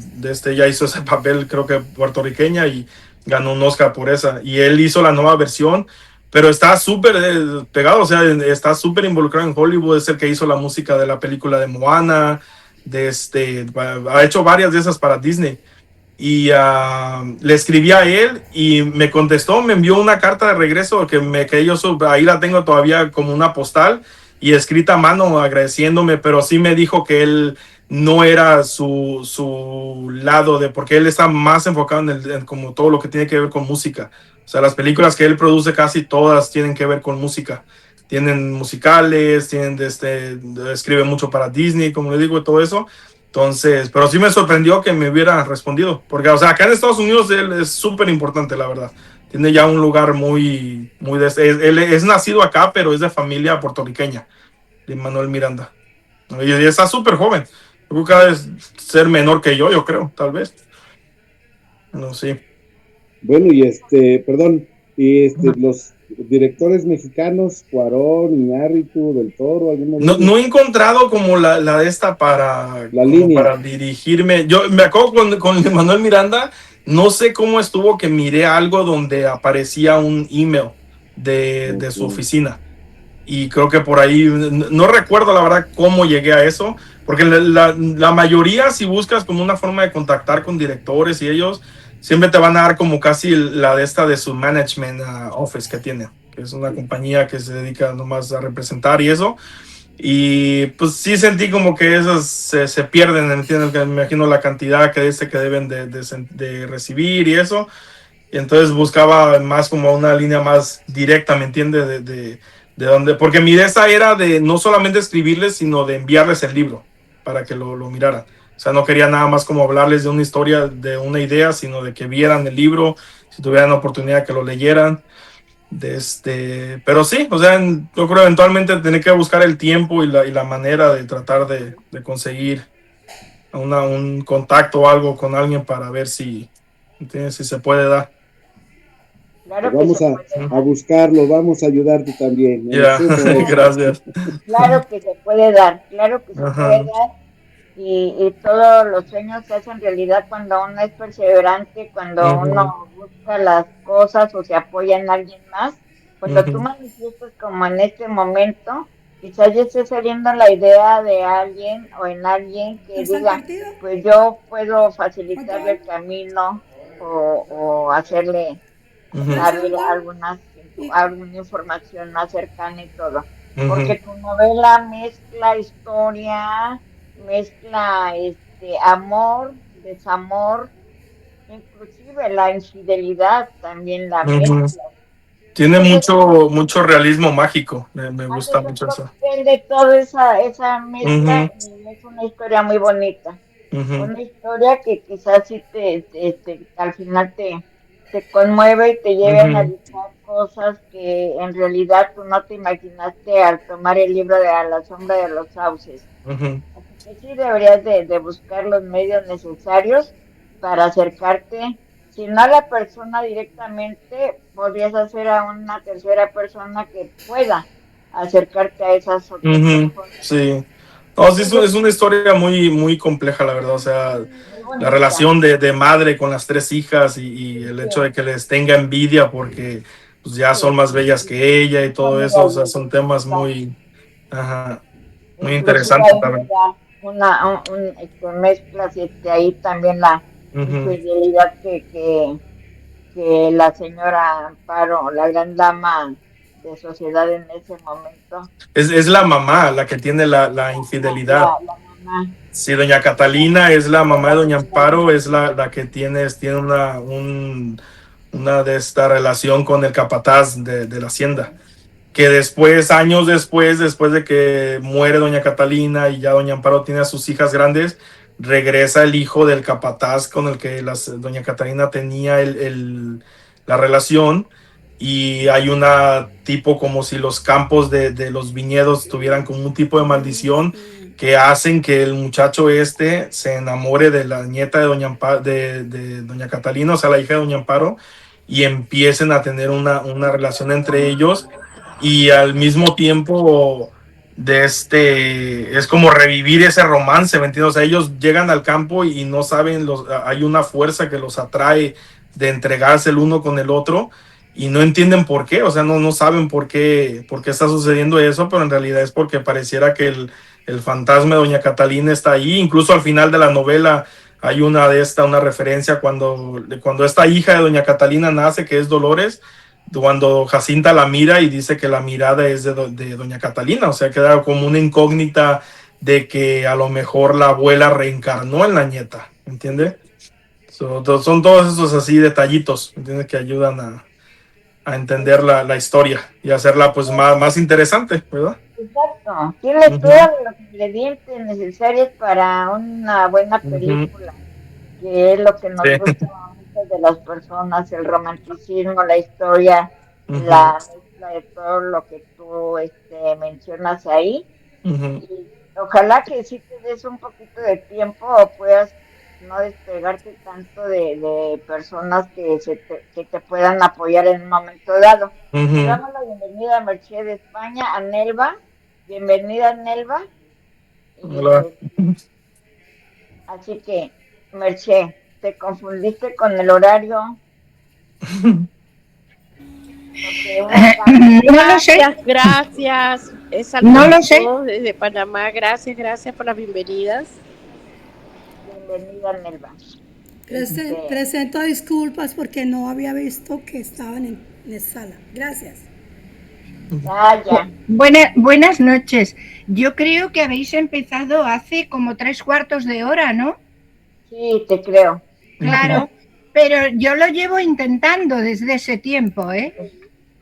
ella hizo ese papel, creo que puertorriqueña, y ganó un Oscar por esa. Y él hizo la nueva versión, pero está súper pegado, o sea, está súper involucrado en Hollywood. Es el que hizo la música de la película de Moana, ha hecho varias de esas para Disney. Y le escribí a él y me contestó, me envió una carta de regreso que ahí la tengo todavía como una postal y escrita a mano agradeciéndome, pero sí me dijo que él no era su lado, porque él está más enfocado en como todo lo que tiene que ver con música. O sea, las películas que él produce casi todas tienen que ver con música. Tienen musicales, escribe mucho para Disney, como le digo, y todo eso. Entonces, pero sí me sorprendió que me hubiera respondido, porque, o sea, acá en Estados Unidos él es súper importante, la verdad. Tiene ya un lugar muy, muy él es nacido acá, pero es de familia puertorriqueña, de Manuel Miranda. Y está súper joven. Yo creo que debe ser menor que yo creo, tal vez. No, sí. Bueno, perdón, los directores mexicanos, Cuarón, Iñárritu, Del Toro, alguno de No, ellos, no he encontrado como la de esta para, la como línea. para dirigirme. Yo me acuerdo con Manuel Miranda, no sé cómo estuvo que miré algo donde aparecía un email de su Okay. oficina. Y creo que por ahí, no recuerdo la verdad cómo llegué a eso, porque la mayoría, si buscas como una forma de contactar con directores y ellos, siempre te van a dar como casi la de su management office que tiene, que es una compañía que se dedica nomás a representar y eso. Y pues sí sentí como que esas se pierden, ¿entiendes? Que me imagino la cantidad que deben de recibir y eso. Y entonces buscaba más como una línea más directa, ¿me entiendes? de dónde, porque mi idea era de no solamente escribirles, sino de enviarles el libro para que lo miraran. O sea, no quería nada más como hablarles de una historia, de una idea, sino de que vieran el libro, si tuvieran la oportunidad que lo leyeran. Pero sí, o sea, yo creo eventualmente tener que buscar el tiempo y la manera de tratar de conseguir un contacto o algo con alguien para ver si, ¿entiendes? Si se puede dar. Claro que Vamos se puede a dar. buscarlo, vamos a ayudarte también. Ya, Sumo eso. gracias. Claro que se puede dar, claro que se puede Ajá. dar. Y todos los sueños se hacen realidad cuando uno es perseverante, cuando Ujú, uno busca las cosas o se apoya en alguien más. Cuando tú ujú, manifiestas como en este momento, quizás ya esté saliendo la idea de alguien o en alguien que ¿Están diga, partidos? pues yo puedo facilitarle ¿Cuánto? el camino o hacerle ujú, saber ¿Presenta? Y alguna información más cercana y todo. ujú, Porque tu novela mezcla historia, mezcla amor, desamor, inclusive la infidelidad también la ujú. mezcla. Tiene Entonces, mucho realismo mágico. Me gusta haces un mucho eso. cóctel de toda esa mezcla Ujú, y es una historia muy bonita. ujú, Una historia que quizás sí al final te conmueve y te lleve a ujú, analizar cosas que en realidad tú no te imaginaste al tomar el libro de A la sombra de los sauces. ujú. Así que sí deberías de buscar los medios necesarios para acercarte, si no a la persona directamente, podrías hacer a una tercera persona que pueda acercarte a esas otras Ujú, personas. sí. No, sí, Eso es es una historia muy compleja, la verdad. O sea, muy la bonita. relación de madre con las tres hijas y el Sí, hecho de que les tenga envidia porque pues, ya son sí. más bellas que ella y todo Familia eso. O sea, linda, son temas exacto. ajá, muy Inclusive interesantes, ahí la se verdad. da mezclas ahí también la Ujú. infidelidad que la señora Amparo, la gran dama de sociedad en ese momento, Es la mamá la que tiene la infidelidad. la mamá Sí, doña de Catalina es la mamá de la doña señora. Amparo, es la que tiene una de esta relación con el capataz de la hacienda. Que después, años después de que muere doña Catalina y ya doña Amparo tiene a sus hijas grandes, regresa el hijo del capataz con el que doña Catalina tenía la relación y hay una tipo como si los campos de los viñedos tuvieran como un tipo de maldición que hacen que el muchacho se enamore de la nieta de de doña Catalina, o sea, la hija de doña Amparo, y empiecen a tener una relación entre ellos y al mismo tiempo es como revivir ese romance, ¿me entiendes? O sea, ellos llegan al campo y no saben, hay una fuerza que los atrae de entregarse el uno con el otro y no entienden por qué, o sea, no saben por qué está sucediendo eso, pero en realidad es porque pareciera que el fantasma de doña Catalina está ahí, incluso al final de la novela hay una referencia cuando esta hija de doña Catalina nace, que es Dolores, cuando Jacinta la mira y dice que la mirada es de doña Catalina, o sea, queda como una incógnita de que a lo mejor la abuela reencarnó en la nieta, ¿entiendes? Son todos esos así detallitos, ¿entiendes? Que ayudan a entender la historia y hacerla pues más interesante, ¿verdad? Exacto, tiene Ujú, todos los ingredientes necesarios para una buena ujú, película, que es lo que sí. nos gusta a muchas de las personas, el romanticismo, la historia, Ujú, la mezcla de todo lo que tú mencionas ahí. ujú, Y ojalá que sí te des un poquito de tiempo o puedas no despegarte tanto de personas que te puedan apoyar en un momento dado. Le ujú. damos la bienvenida a Mercedes de España, a Nelva. Bienvenida, Nelva. Hola. Así que, Merche, te confundiste con el horario porque uno cambia. No lo sé, Gracias, gracias. no Saludos lo a sé. todos desde Panamá. Gracias, gracias por las bienvenidas. Bienvenida, Nelva. Este, Presento disculpas porque no había visto que estaban en sala. Gracias. ya. Buenas noches. Yo creo que habéis empezado hace como 3 cuartos de hora, ¿no? Sí, te creo. Ujú. Claro, pero yo lo llevo intentando desde ese tiempo, ¿eh?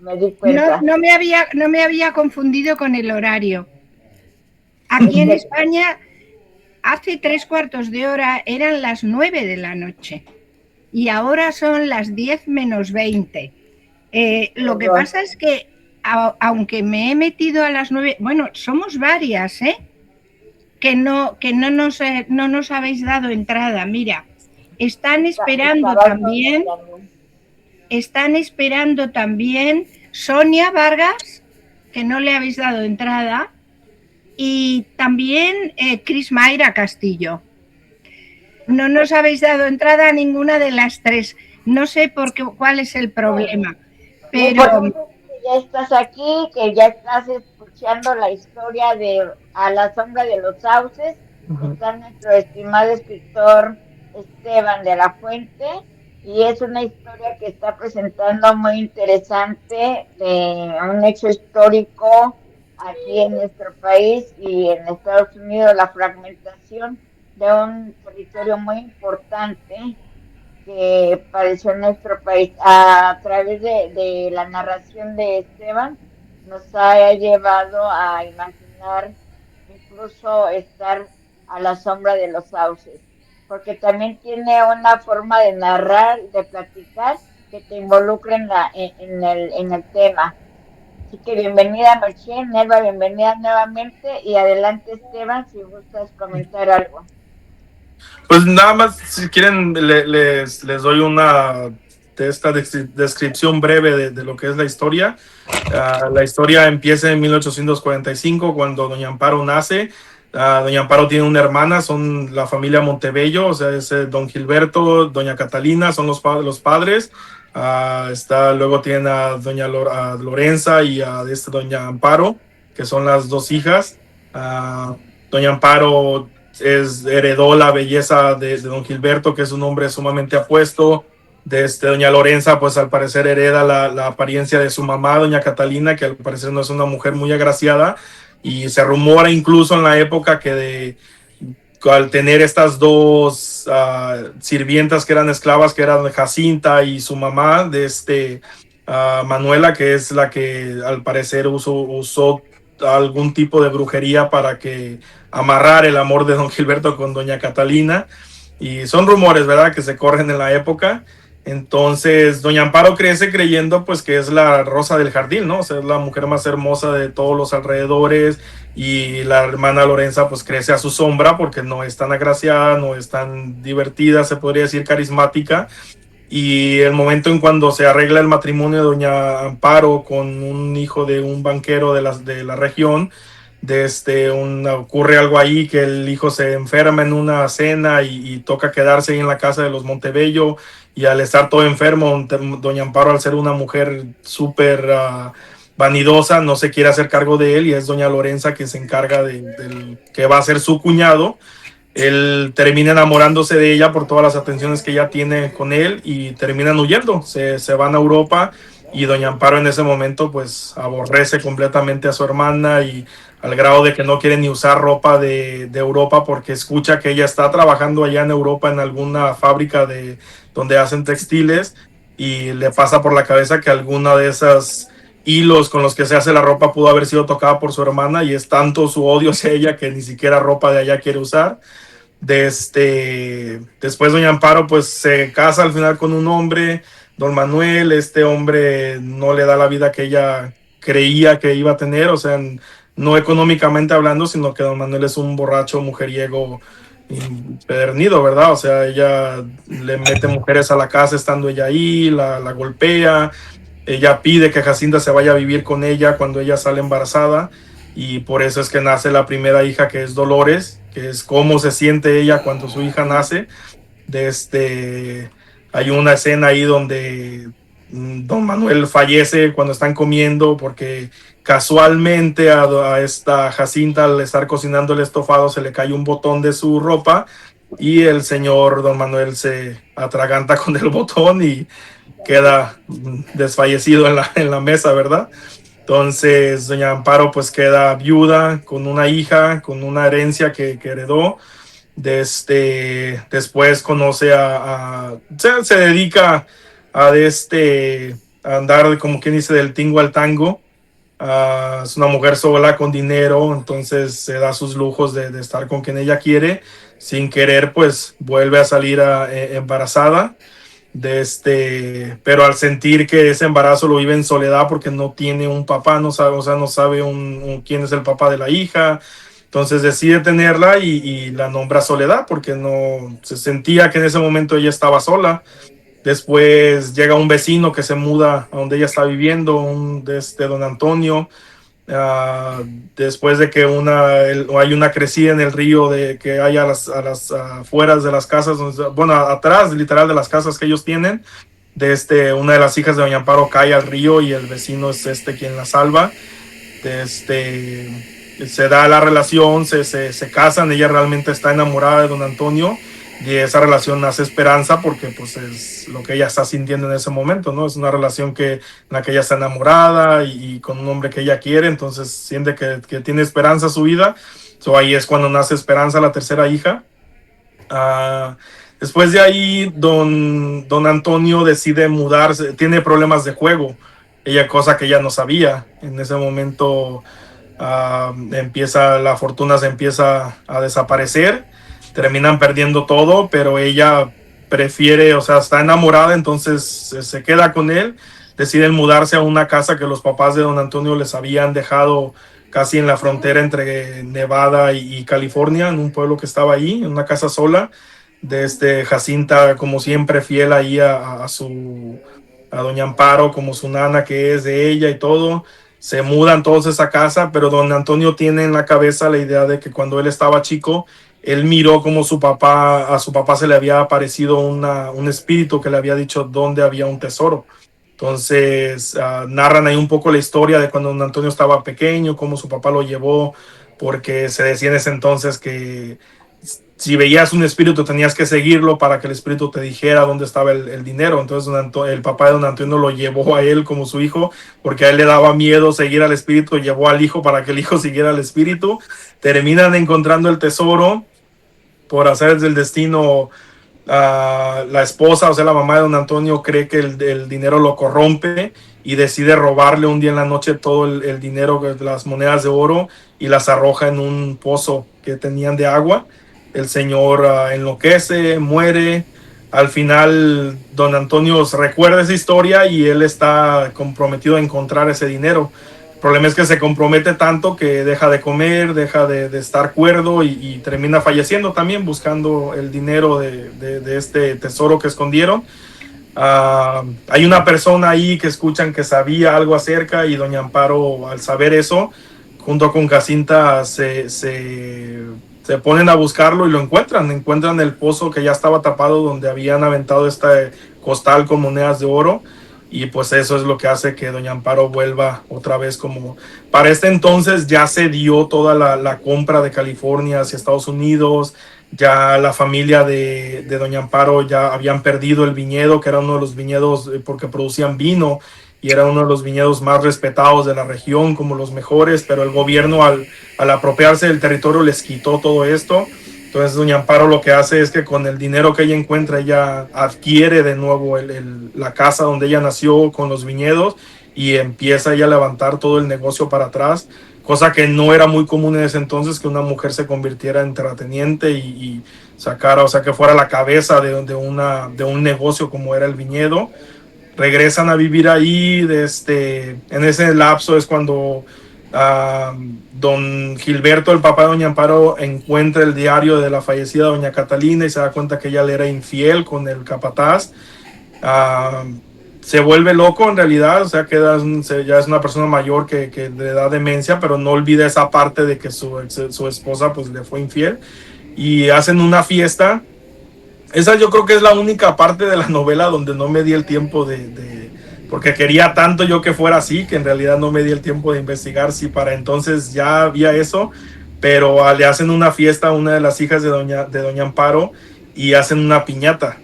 me di cuenta. No me había confundido con el horario. Aquí en España, hace 3/4 de hora eran las 9 de la noche y ahora son las 10 menos 20. Lo que pasa es que, aunque me he metido a las 9, bueno, somos varias, que no nos habéis dado entrada. Mira, están esperando también Sonia Vargas, que no le habéis dado entrada, y también Cris Mayra Castillo. No nos habéis dado entrada a ninguna de las tres. No sé cuál es el problema, pero ya estás aquí, que ya estás escuchando la historia de A la sombra de los sauces. Está nuestro estimado escritor Esteban de la Fuente, y es una historia que está presentando muy interesante de un hecho histórico aquí en nuestro país y en Estados Unidos, la fragmentación de un territorio muy importante que padeció en nuestro país. A través de la narración de Esteban, nos ha llevado a imaginar incluso estar a la sombra de los sauces, porque también tiene una forma de narrar, de platicar, que te involucra en el tema. Así que bienvenida, Merche, Nelva, bienvenida nuevamente, y adelante, Esteban, si gustas comentar algo. Pues nada más, si quieren, les doy una de esta descripción breve de lo que es la historia. La historia empieza en 1845, cuando Doña Amparo nace. Doña Amparo tiene una hermana, son la familia Montebello, o sea, es don Gilberto, doña Catalina, son los padres. Luego tienen a doña Lorenza y a doña Amparo, que son las dos hijas. Doña Amparo heredó la belleza de don Gilberto, que es un hombre sumamente apuesto. Doña Lorenza, pues al parecer hereda la apariencia de su mamá, doña Catalina, que al parecer no es una mujer muy agraciada, y se rumora incluso en la época que al tener estas dos sirvientas que eran esclavas, que eran Jacinta y su mamá, Manuela, que es la que al parecer usó algún tipo de brujería para que amarrar el amor de don Gilberto con doña Catalina, y son rumores, ¿verdad?, que se corren en la época. Entonces doña Amparo crece creyendo pues que es la rosa del jardín, ¿no? O sea, es la mujer más hermosa de todos los alrededores, y la hermana Lorenza pues crece a su sombra porque no es tan agraciada, no es tan divertida, se podría decir carismática. Y el momento en cuando se arregla el matrimonio de doña Amparo con un hijo de un banquero de la región, ocurre algo ahí, que el hijo se enferma en una cena y toca quedarse ahí en la casa de los Montebello, y al estar todo enfermo, doña Amparo, al ser una mujer súper vanidosa, no se quiere hacer cargo de él, y es doña Lorenza que se encarga del que va a ser su cuñado. Él termina enamorándose de ella por todas las atenciones que ella tiene con él, y terminan huyendo, se van a Europa, y doña Amparo en ese momento pues aborrece completamente a su hermana, y al grado de que no quiere ni usar ropa de Europa, porque escucha que ella está trabajando allá en Europa en alguna fábrica donde hacen textiles, y le pasa por la cabeza que alguna de esas hilos con los que se hace la ropa pudo haber sido tocada por su hermana, y es tanto su odio hacia ella que ni siquiera ropa de allá quiere usar. Después doña Amparo pues se casa al final con un hombre, don Manuel. Este hombre no le da la vida que ella creía que iba a tener, o sea, no económicamente hablando, sino que don Manuel es un borracho mujeriego empedernido, ¿verdad? O sea, ella le mete mujeres a la casa estando ella ahí, la golpea. Ella pide que Jacinta se vaya a vivir con ella cuando ella sale embarazada, y por eso es que nace la primera hija, que es Dolores, que es cómo se siente ella cuando su hija nace. Hay una escena ahí donde don Manuel fallece cuando están comiendo, porque casualmente a esta Jacinta, al estar cocinando el estofado, se le cae un botón de su ropa, y el señor don Manuel se atraganta con el botón y queda desfallecido en la mesa, ¿verdad? Entonces doña Amparo pues queda viuda con una hija, con una herencia que heredó. Después conoce se dedica a andar, como quien dice, del tingo al tango. Es una mujer sola con dinero, entonces se da sus lujos de estar con quien ella quiere. Sin querer, pues vuelve a salir embarazada. Pero al sentir que ese embarazo lo vive en soledad porque no tiene un papá, no sabe, o sea, no sabe quién es el papá de la hija. Entonces decide tenerla y la nombra Soledad porque no se sentía que en ese momento ella estaba sola. Después llega un vecino que se muda a donde ella está viviendo, don Antonio. Uh, Después de que hay una crecida en el río que hay a las afueras de las casas, bueno, atrás literal de las casas que ellos tienen, una de las hijas de doña Amparo cae al río y el vecino es quien la salva. Se da la relación, se casan, ella realmente está enamorada de don Antonio. Y esa relación nace esperanza porque pues es lo que ella está sintiendo en ese momento, ¿no? Es una relación en la que ella está enamorada y con un hombre que ella quiere, entonces siente que tiene esperanza su vida. Ahí es cuando nace Esperanza, la tercera hija. Después de ahí, don Antonio decide mudarse, tiene problemas de juego, cosa que ella no sabía. En ese momento la fortuna se empieza a desaparecer, terminan perdiendo todo, pero ella prefiere, o sea, está enamorada, entonces se queda con él. Deciden mudarse a una casa que los papás de don Antonio les habían dejado casi en la frontera entre Nevada y California, en un pueblo que estaba ahí, en una casa sola. Jacinta, como siempre, fiel ahí a doña Amparo, como su nana que es de ella y todo. Se mudan todos a esa casa, pero don Antonio tiene en la cabeza la idea de que cuando él estaba chico, él miró como a su papá se le había aparecido un espíritu que le había dicho dónde había un tesoro. Entonces narran ahí un poco la historia de cuando don Antonio estaba pequeño, cómo su papá lo llevó, porque se decía en ese entonces que si veías un espíritu tenías que seguirlo para que el espíritu te dijera dónde estaba el dinero. Entonces el papá de don Antonio lo llevó a él como su hijo porque a él le daba miedo seguir al espíritu, llevó al hijo para que el hijo siguiera al espíritu. Terminan encontrando el tesoro por hacer del destino. La esposa, o sea, la mamá de don Antonio, cree que el dinero lo corrompe y decide robarle un día en la noche todo el dinero, las monedas de oro, y las arroja en un pozo que tenían de agua. El señor enloquece, muere. Al final, don Antonio recuerda esa historia y él está comprometido a encontrar ese dinero. El problema es que se compromete tanto que deja de comer, deja de estar cuerdo y termina falleciendo también buscando el dinero de este tesoro que escondieron. Hay una persona ahí que escuchan que sabía algo acerca y doña Amparo, al saber eso, junto con Jacinta se ponen a buscarlo y lo encuentran el pozo que ya estaba tapado donde habían aventado este costal con monedas de oro. Y pues eso es lo que hace que doña Amparo vuelva otra vez como... Para este entonces ya se dio toda la compra de California hacia Estados Unidos. Ya la familia de doña Amparo ya habían perdido el viñedo, que era uno de los viñedos porque producían vino y era uno de los viñedos más respetados de la región, como los mejores, pero el gobierno al apropiarse del territorio les quitó todo esto. Entonces doña Amparo lo que hace es que con el dinero que ella encuentra, ella adquiere de nuevo la casa donde ella nació con los viñedos y empieza ella a levantar todo el negocio para atrás, cosa que no era muy común en ese entonces, que una mujer se convirtiera en terrateniente y sacara, o sea, que fuera la cabeza de un negocio como era el viñedo. Regresan a vivir ahí, en ese lapso es cuando don Gilberto, el papá de doña Amparo, encuentra el diario de la fallecida doña Catalina y se da cuenta que ella le era infiel con el capataz. Se vuelve loco en realidad, o sea, ya es una persona mayor que le da demencia, pero no olvida esa parte de que su esposa pues le fue infiel y hacen una fiesta. Esa yo creo que es la única parte de la novela donde no me di el tiempo porque quería tanto yo que fuera así, que en realidad no me di el tiempo de investigar si para entonces ya había eso, pero le hacen una fiesta a una de las hijas de doña Amparo y hacen una piñata.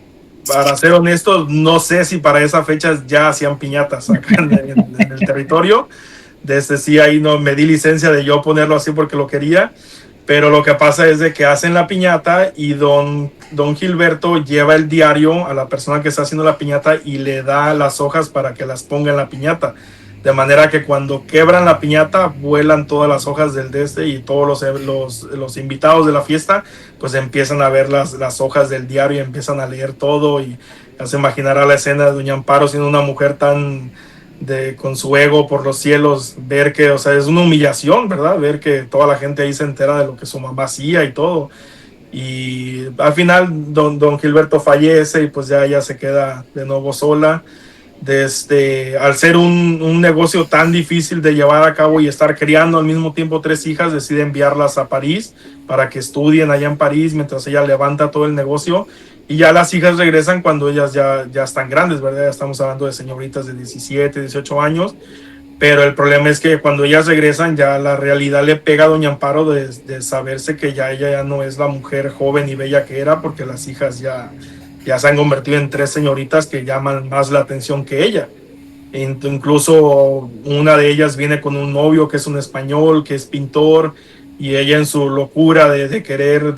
Para ser honesto, no sé si para esa fecha ya hacían piñatas acá en el territorio. Sí, ahí no me di licencia de yo ponerlo así porque lo quería. pero lo que pasa es de que hacen la piñata y don Gilberto lleva el diario a la persona que está haciendo la piñata y le da las hojas para que las ponga en la piñata. De manera que cuando quebran la piñata, vuelan todas las hojas del y todos los invitados de la fiesta, pues empiezan a ver las hojas del diario y empiezan a leer todo. Y ya se imaginará la escena de doña Amparo siendo una mujer tan con su ego por los cielos, ver que, o sea, es una humillación, ¿verdad? Ver que toda la gente ahí se entera de lo que su mamá hacía y todo. Y al final don Gilberto fallece y pues ya ella se queda de nuevo sola. Al ser un negocio tan difícil de llevar a cabo y estar criando al mismo tiempo 3 hijas, decide enviarlas a París para que estudien allá en París mientras ella levanta todo el negocio. Y ya las hijas regresan cuando ellas ya están grandes, ¿verdad? Ya estamos hablando de señoritas de 17, 18 años. Pero el problema es que cuando ellas regresan, ya la realidad le pega a doña Amparo de saberse que ya ella ya no es la mujer joven y bella que era, porque las hijas ya se han convertido en 3 señoritas que llaman más la atención que ella. Incluso una de ellas viene con un novio que es un español, que es pintor, y ella en su locura de querer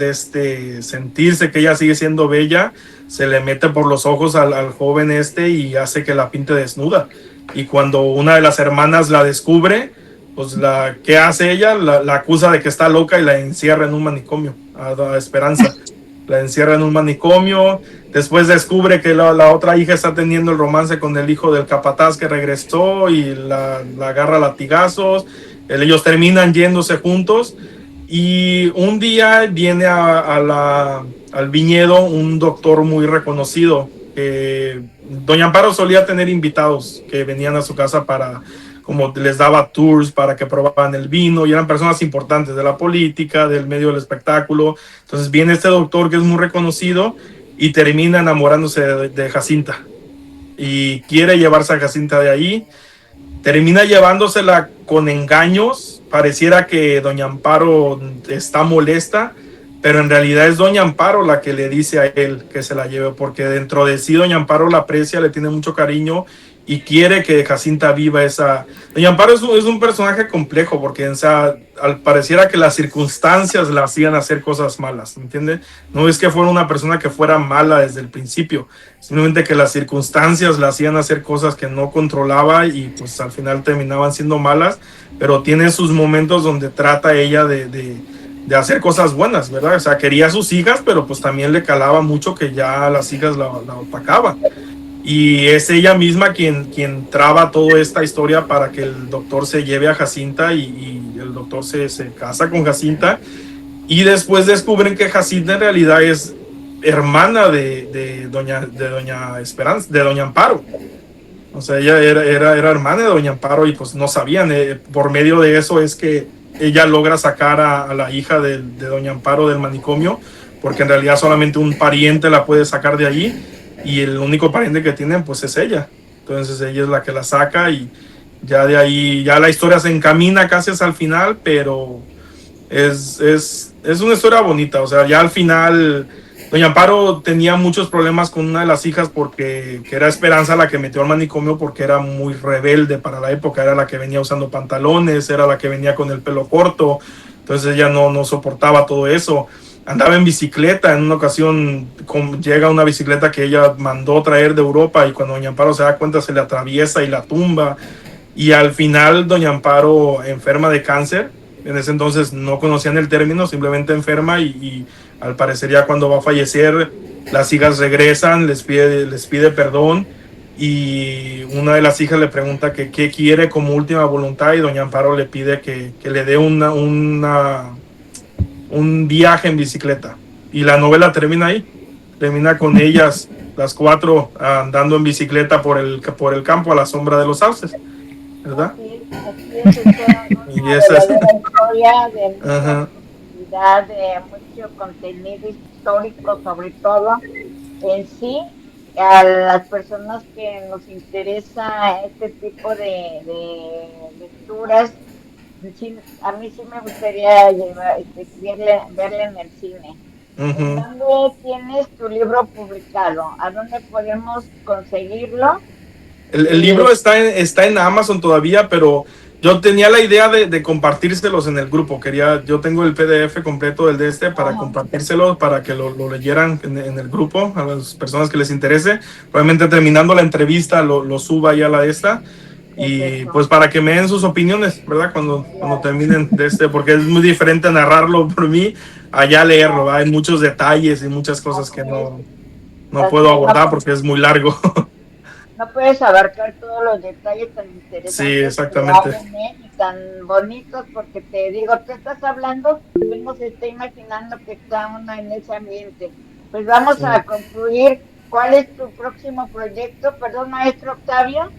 sentirse que ella sigue siendo bella, se le mete por los ojos al joven y hace que la pinte desnuda. Y cuando una de las hermanas la descubre, pues ¿qué hace ella? La acusa de que está loca y la encierra en un manicomio, a Esperanza. La encierra en un manicomio. Después descubre que la otra hija está teniendo el romance con el hijo del capataz que regresó y la agarra a latigazos. Ellos terminan yéndose juntos y un día viene al viñedo un doctor muy reconocido. Doña Amparo solía tener invitados que venían a su casa como les daba tours para que probaban el vino, y eran personas importantes de la política, del medio del espectáculo. Entonces viene este doctor que es muy reconocido y termina enamorándose de Jacinta y quiere llevarse a Jacinta de ahí. Termina llevándosela con engaños. Pareciera que doña Amparo está molesta, pero en realidad es doña Amparo la que le dice a él que se la lleve, porque dentro de sí doña Amparo la aprecia, le tiene mucho cariño y quiere que Jacinta viva esa... Doña Amparo es un personaje complejo, porque al pareciera que las circunstancias la hacían hacer cosas malas, ¿me entiende? No es que fuera una persona que fuera mala desde el principio, simplemente que las circunstancias la hacían hacer cosas que no controlaba y pues al final terminaban siendo malas, pero tiene sus momentos donde trata ella de hacer cosas buenas, ¿verdad? O sea, quería a sus hijas, pero pues también le calaba mucho que ya las hijas la opacaban. Y es ella misma quien traba toda esta historia para que el doctor se lleve a Jacinta y el doctor se casa con Jacinta. Y después descubren que Jacinta en realidad es hermana de doña Esperanza, de doña Amparo. O sea, ella era hermana de doña Amparo y pues no sabían. Por medio de eso es que ella logra sacar a la hija de doña Amparo del manicomio, porque en realidad solamente un pariente la puede sacar de allí y el único pariente que tienen pues es ella. Entonces ella es la que la saca y ya de ahí ya la historia se encamina casi hasta el final, pero es una historia bonita. O sea, ya al final doña Amparo tenía muchos problemas con una de las hijas que era Esperanza, la que metió al manicomio porque era muy rebelde para la época, era la que venía usando pantalones, era la que venía con el pelo corto, entonces ella no soportaba todo eso. Andaba en bicicleta, en una ocasión llega una bicicleta que ella mandó traer de Europa y cuando doña Amparo se da cuenta se le atraviesa y la tumba, y al final doña Amparo enferma de cáncer. En ese entonces no conocían el término, simplemente enferma y al parecer ya cuando va a fallecer las hijas regresan, les pide perdón y una de las hijas le pregunta que qué quiere como última voluntad y doña Amparo le pide que le dé un viaje en bicicleta y la novela termina con ellas las 4 andando en bicicleta por el campo a la sombra de los sauces, ¿verdad? Así es una historia de mucho contenido histórico, sobre todo en sí. A las personas que nos interesa este tipo de lecturas, a mí sí me gustaría verla en el cine. ¿Dónde tienes tu libro publicado? ¿A dónde podemos conseguirlo? El libro está en Amazon todavía, pero Yo tenía la idea de compartírselos en el grupo. Yo tengo el PDF completo del de este para compartírselos, para que lo leyeran en el grupo a las personas que les interese. Probablemente terminando la entrevista lo suba ya a la de esta. Y pues para que me den sus opiniones, ¿verdad? Cuando terminen de este, porque es muy diferente narrarlo por mí allá leerlo, ¿verdad? Hay muchos detalles y muchas cosas que no puedo abordar porque es muy largo. No puedes abarcar todos los detalles tan interesantes Sí, exactamente. que hacen, y tan bonitos, porque te digo, tú estás hablando, uno se está imaginando que está uno en ese ambiente. Pues vamos a concluir. ¿Cuál es tu próximo proyecto? Perdón, maestro Octavio,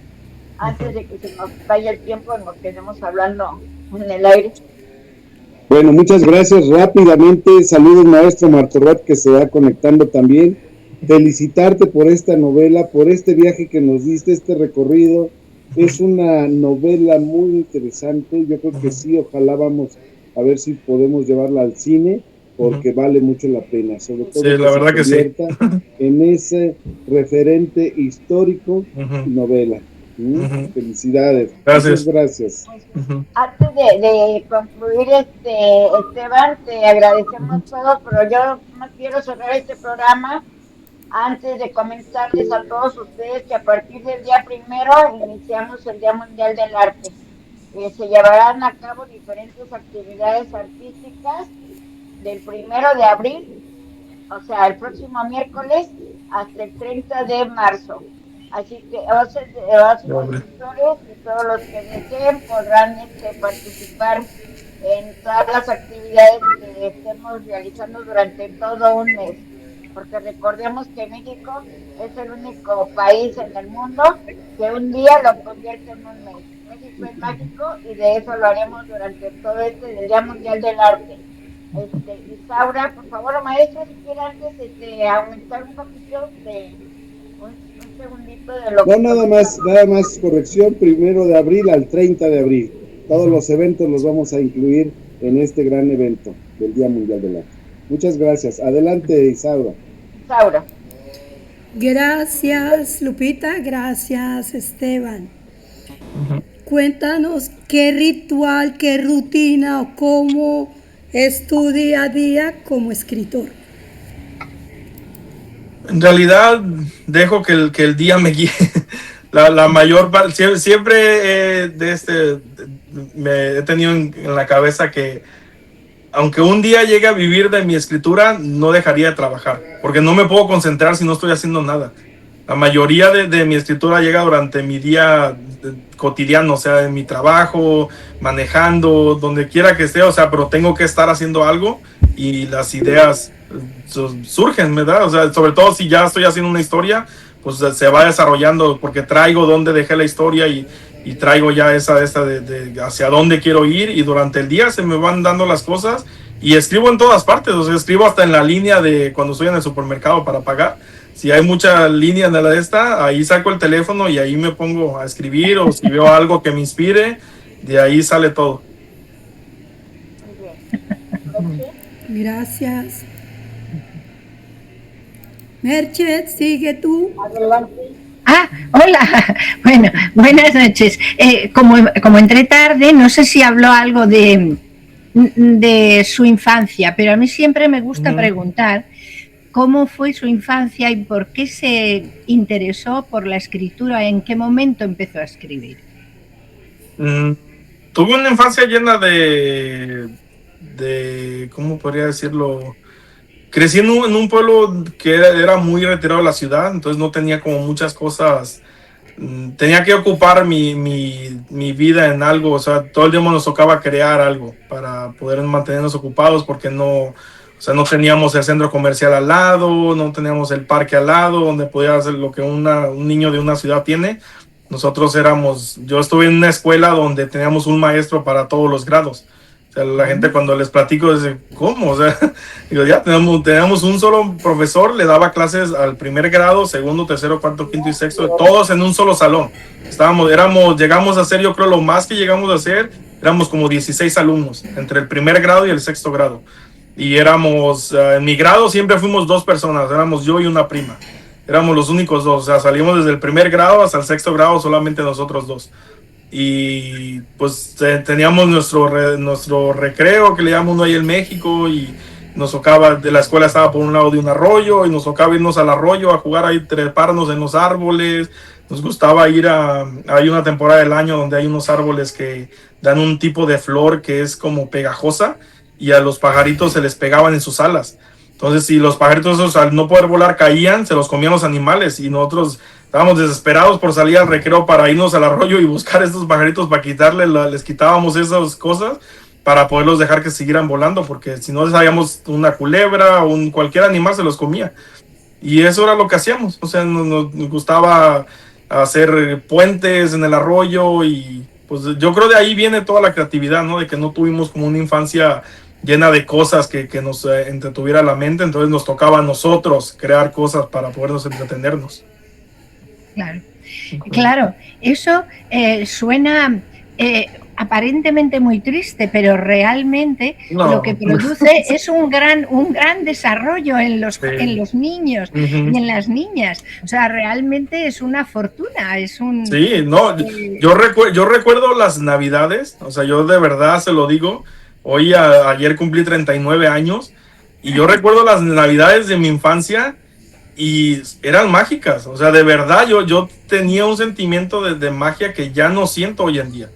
antes de que se nos vaya el tiempo, nos quedemos hablando en el aire. Bueno, muchas gracias. Rápidamente, saludos maestro Martorrat, que se va conectando también. Felicitarte por esta novela, por este viaje que nos diste, este recorrido. Es una novela muy interesante. Yo creo que sí, ojalá vamos a ver si podemos llevarla al cine, porque vale mucho la pena, sobre todo sí, la verdad que sí, en ese referente histórico novela. Felicidades. Gracias. Muchas gracias. Antes de concluir, Esteban, te agradecemos todo, pero yo no quiero cerrar este programa antes de comentarles a todos ustedes que a partir del día 1 iniciamos el Día Mundial del Arte. Se llevarán a cabo diferentes actividades artísticas del 1 de abril, o sea, el próximo miércoles, hasta el 30 de marzo. Así que los suscriptores y todos los que deseen podrán participar en todas las actividades que estemos realizando durante todo un mes. Porque recordemos que México es el único país en el mundo que un día lo convierte en un mes. México es mágico y de eso lo haremos durante todo el Día Mundial del Arte. Isaura, por favor, maestro, si quiere antes aumentar un poquito un segundito de lo que... No, nada más corrección, 1 de abril al 30 de abril. Todos los eventos los vamos a incluir en este gran evento del Día Mundial del Arte. Muchas gracias. Adelante, Isaura. Isaura. Gracias, Lupita. Gracias, Esteban. Cuéntanos qué ritual, qué rutina o cómo es tu día a día como escritor. En realidad, dejo que el día me guíe. La mayor parte, siempre me he tenido en la cabeza que aunque un día llegue a vivir de mi escritura, no dejaría de trabajar, porque no me puedo concentrar si no estoy haciendo nada. La mayoría de mi escritura llega durante mi día cotidiano, o sea, en mi trabajo, manejando, donde quiera que esté, o sea, pero tengo que estar haciendo algo y las ideas surgen, ¿verdad? O sea, sobre todo si ya estoy haciendo una historia, pues se va desarrollando, porque traigo donde dejé la historia y traigo ya esa de hacia dónde quiero ir, y durante el día se me van dando las cosas y escribo en todas partes, o sea, escribo hasta en la línea de cuando estoy en el supermercado para pagar. Si hay mucha línea en la de esta, ahí saco el teléfono y ahí me pongo a escribir, o si veo algo que me inspire, de ahí sale todo. Gracias. Merced, sigue tú. Adelante. Hola, bueno, buenas noches. Como entré tarde, no sé si habló algo de su infancia, pero a mí siempre me gusta preguntar cómo fue su infancia y por qué se interesó por la escritura, en qué momento empezó a escribir. Tuve una infancia llena de ¿cómo podría decirlo? Crecí en un pueblo que era muy retirado de la ciudad, entonces no tenía como muchas cosas. Tenía que ocupar mi vida en algo, o sea, todo el día nos tocaba crear algo para poder mantenernos ocupados, porque no teníamos el centro comercial al lado, no teníamos el parque al lado, donde podía hacer lo que un niño de una ciudad tiene. Yo estuve en una escuela donde teníamos un maestro para todos los grados. O sea, la gente cuando les platico dice, ¿cómo? O sea, digo, ya teníamos un solo profesor, le daba clases al 1er grado, 2º, 3º, 4º, 5º y 6º, todos en un solo salón. Llegamos a hacer, yo creo lo más que llegamos a hacer, éramos como 16 alumnos, entre el 1er grado y el 6º grado. Y en mi grado siempre fuimos 2 personas, éramos yo y una prima. Éramos los únicos 2, o sea, salimos desde el 1er grado hasta el 6º grado solamente nosotros 2. y pues teníamos nuestro recreo que le llamamos uno ahí en México, y nos tocaba, de la escuela estaba por un lado de un arroyo y nos tocaba irnos al arroyo a jugar ahí, treparnos en los árboles. Nos gustaba ir hay una temporada del año donde hay unos árboles que dan un tipo de flor que es como pegajosa, y a los pajaritos se les pegaban en sus alas. Entonces, si los pajaritos esos, al no poder volar, caían, se los comían los animales, y nosotros estábamos desesperados por salir al recreo para irnos al arroyo y buscar estos pajaritos para les quitábamos esas cosas para poderlos dejar que siguieran volando, porque si no sabíamos una culebra o cualquier animal se los comía. Y eso era lo que hacíamos. O sea, nos gustaba hacer puentes en el arroyo, y pues yo creo de ahí viene toda la creatividad, ¿no? De que no tuvimos como una infancia llena de cosas que nos entretuviera la mente, entonces nos tocaba a nosotros crear cosas para podernos entretenernos. Claro, claro, eso suena aparentemente muy triste, pero realmente lo que produce es un gran desarrollo en los niños y en las niñas. O sea, realmente es una fortuna, es un... Sí, no, yo recuerdo las Navidades, o sea, yo de verdad se lo digo, ayer cumplí 39 años, y yo recuerdo las Navidades de mi infancia, y eran mágicas. O sea, de verdad yo tenía un sentimiento de magia que ya no siento hoy en día.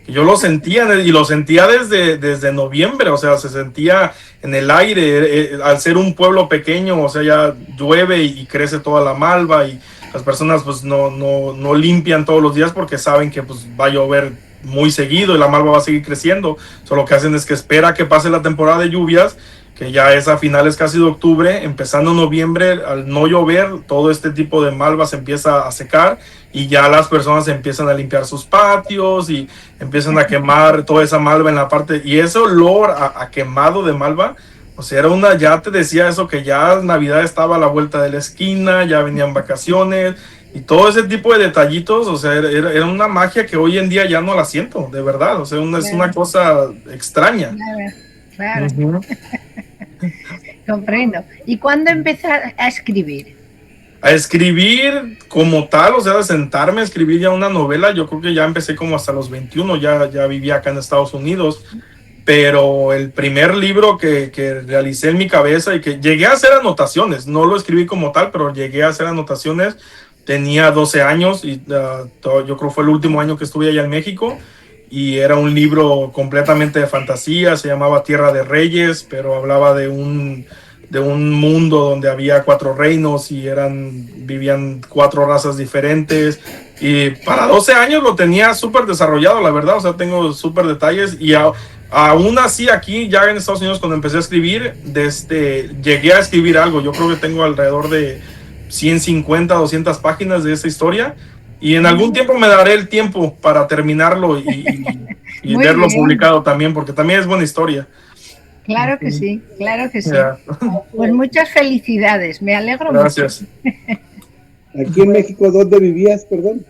Yo lo sentía, y lo sentía desde noviembre. O sea, se sentía en el aire, al ser un pueblo pequeño. O sea, ya llueve y crece toda la malva, y las personas pues no limpian todos los días porque saben que pues va a llover muy seguido y la malva va a seguir creciendo. Solo lo que hacen es que espera que pase la temporada de lluvias, que ya es a finales casi de octubre. Empezando noviembre, al no llover, todo este tipo de malva se empieza a secar, y ya las personas empiezan a limpiar sus patios y empiezan a quemar toda esa malva en la parte, y ese olor a quemado de malva, o sea, ya te decía eso, que ya Navidad estaba a la vuelta de la esquina, ya venían vacaciones, y todo ese tipo de detallitos. O sea, era una magia que hoy en día ya no la siento, de verdad. O sea, es una cosa extraña. Claro. Comprendo. ¿Y cuándo empezar a escribir? A escribir como tal, o sea, de sentarme a escribir ya una novela, yo creo que ya empecé como hasta los 21, ya vivía acá en Estados Unidos. Pero el primer libro que realicé en mi cabeza, y que llegué a hacer anotaciones, no lo escribí como tal, pero llegué a hacer anotaciones, tenía 12 años, y yo creo que fue el último año que estuve allá en México, y era un libro completamente de fantasía, se llamaba Tierra de Reyes, pero hablaba de un mundo donde había 4 reinos y vivían 4 razas diferentes, y para 12 años lo tenía súper desarrollado, la verdad. O sea, tengo súper detalles, y aún así aquí ya en Estados Unidos, cuando empecé a escribir, llegué a escribir algo. Yo creo que tengo alrededor de 150, 200 páginas de esta historia, y en algún tiempo me daré el tiempo para terminarlo y verlo publicado también, porque también es buena historia. Claro que sí, claro que sí. Yeah. Pues muchas felicidades, me alegro Gracias. mucho. Aquí en México, ¿dónde vivías, perdón?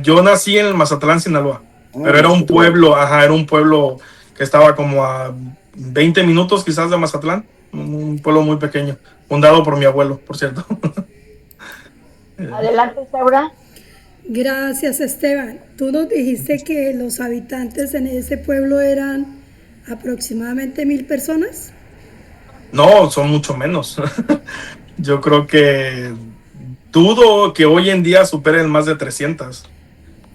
Yo nací en Mazatlán, Sinaloa, pero era un pueblo, era un pueblo que estaba como a 20 minutos quizás de Mazatlán, un pueblo muy pequeño, fundado por mi abuelo, por cierto. Adelante, Saura. Gracias, Esteban. Tú nos dijiste que los habitantes en ese pueblo eran aproximadamente 1,000 personas. No, son mucho menos. Yo creo que dudo que hoy en día superen más de 300.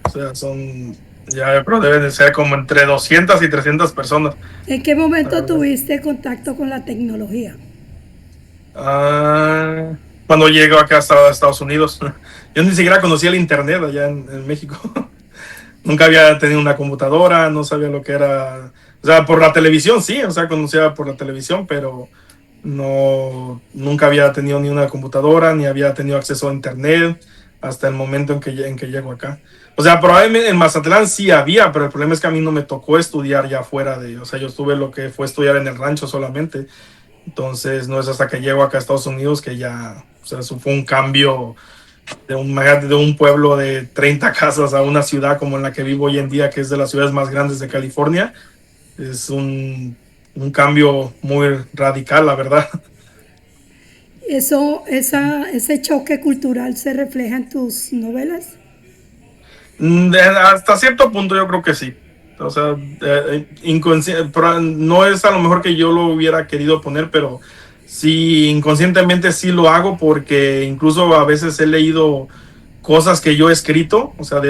O sea, yo creo que deben de ser como entre 200 y 300 personas. ¿En qué momento tuviste contacto con la tecnología? Cuando llego acá a Estados Unidos. Yo ni siquiera conocía el internet allá en México. Nunca había tenido una computadora, no sabía lo que era. O sea, por la televisión sí, o sea, conocía por la televisión, pero nunca había tenido ni una computadora, ni había tenido acceso a internet hasta el momento en que llego acá. O sea, probablemente en Mazatlán sí había, pero el problema es que a mí no me tocó estudiar ya fuera o sea, yo estuve lo que fue estudiar en el rancho solamente. Entonces no es hasta que llego acá a Estados Unidos que ya, o sea, eso fue un cambio de un pueblo de 30 casas a una ciudad como en la que vivo hoy en día, que es de las ciudades más grandes de California. Es un cambio muy radical, la verdad. ¿Ese choque cultural se refleja en tus novelas? Hasta cierto punto yo creo que sí. O sea, no es a lo mejor que yo lo hubiera querido poner, pero sí, inconscientemente sí lo hago, porque incluso a veces he leído cosas que yo he escrito, o sea,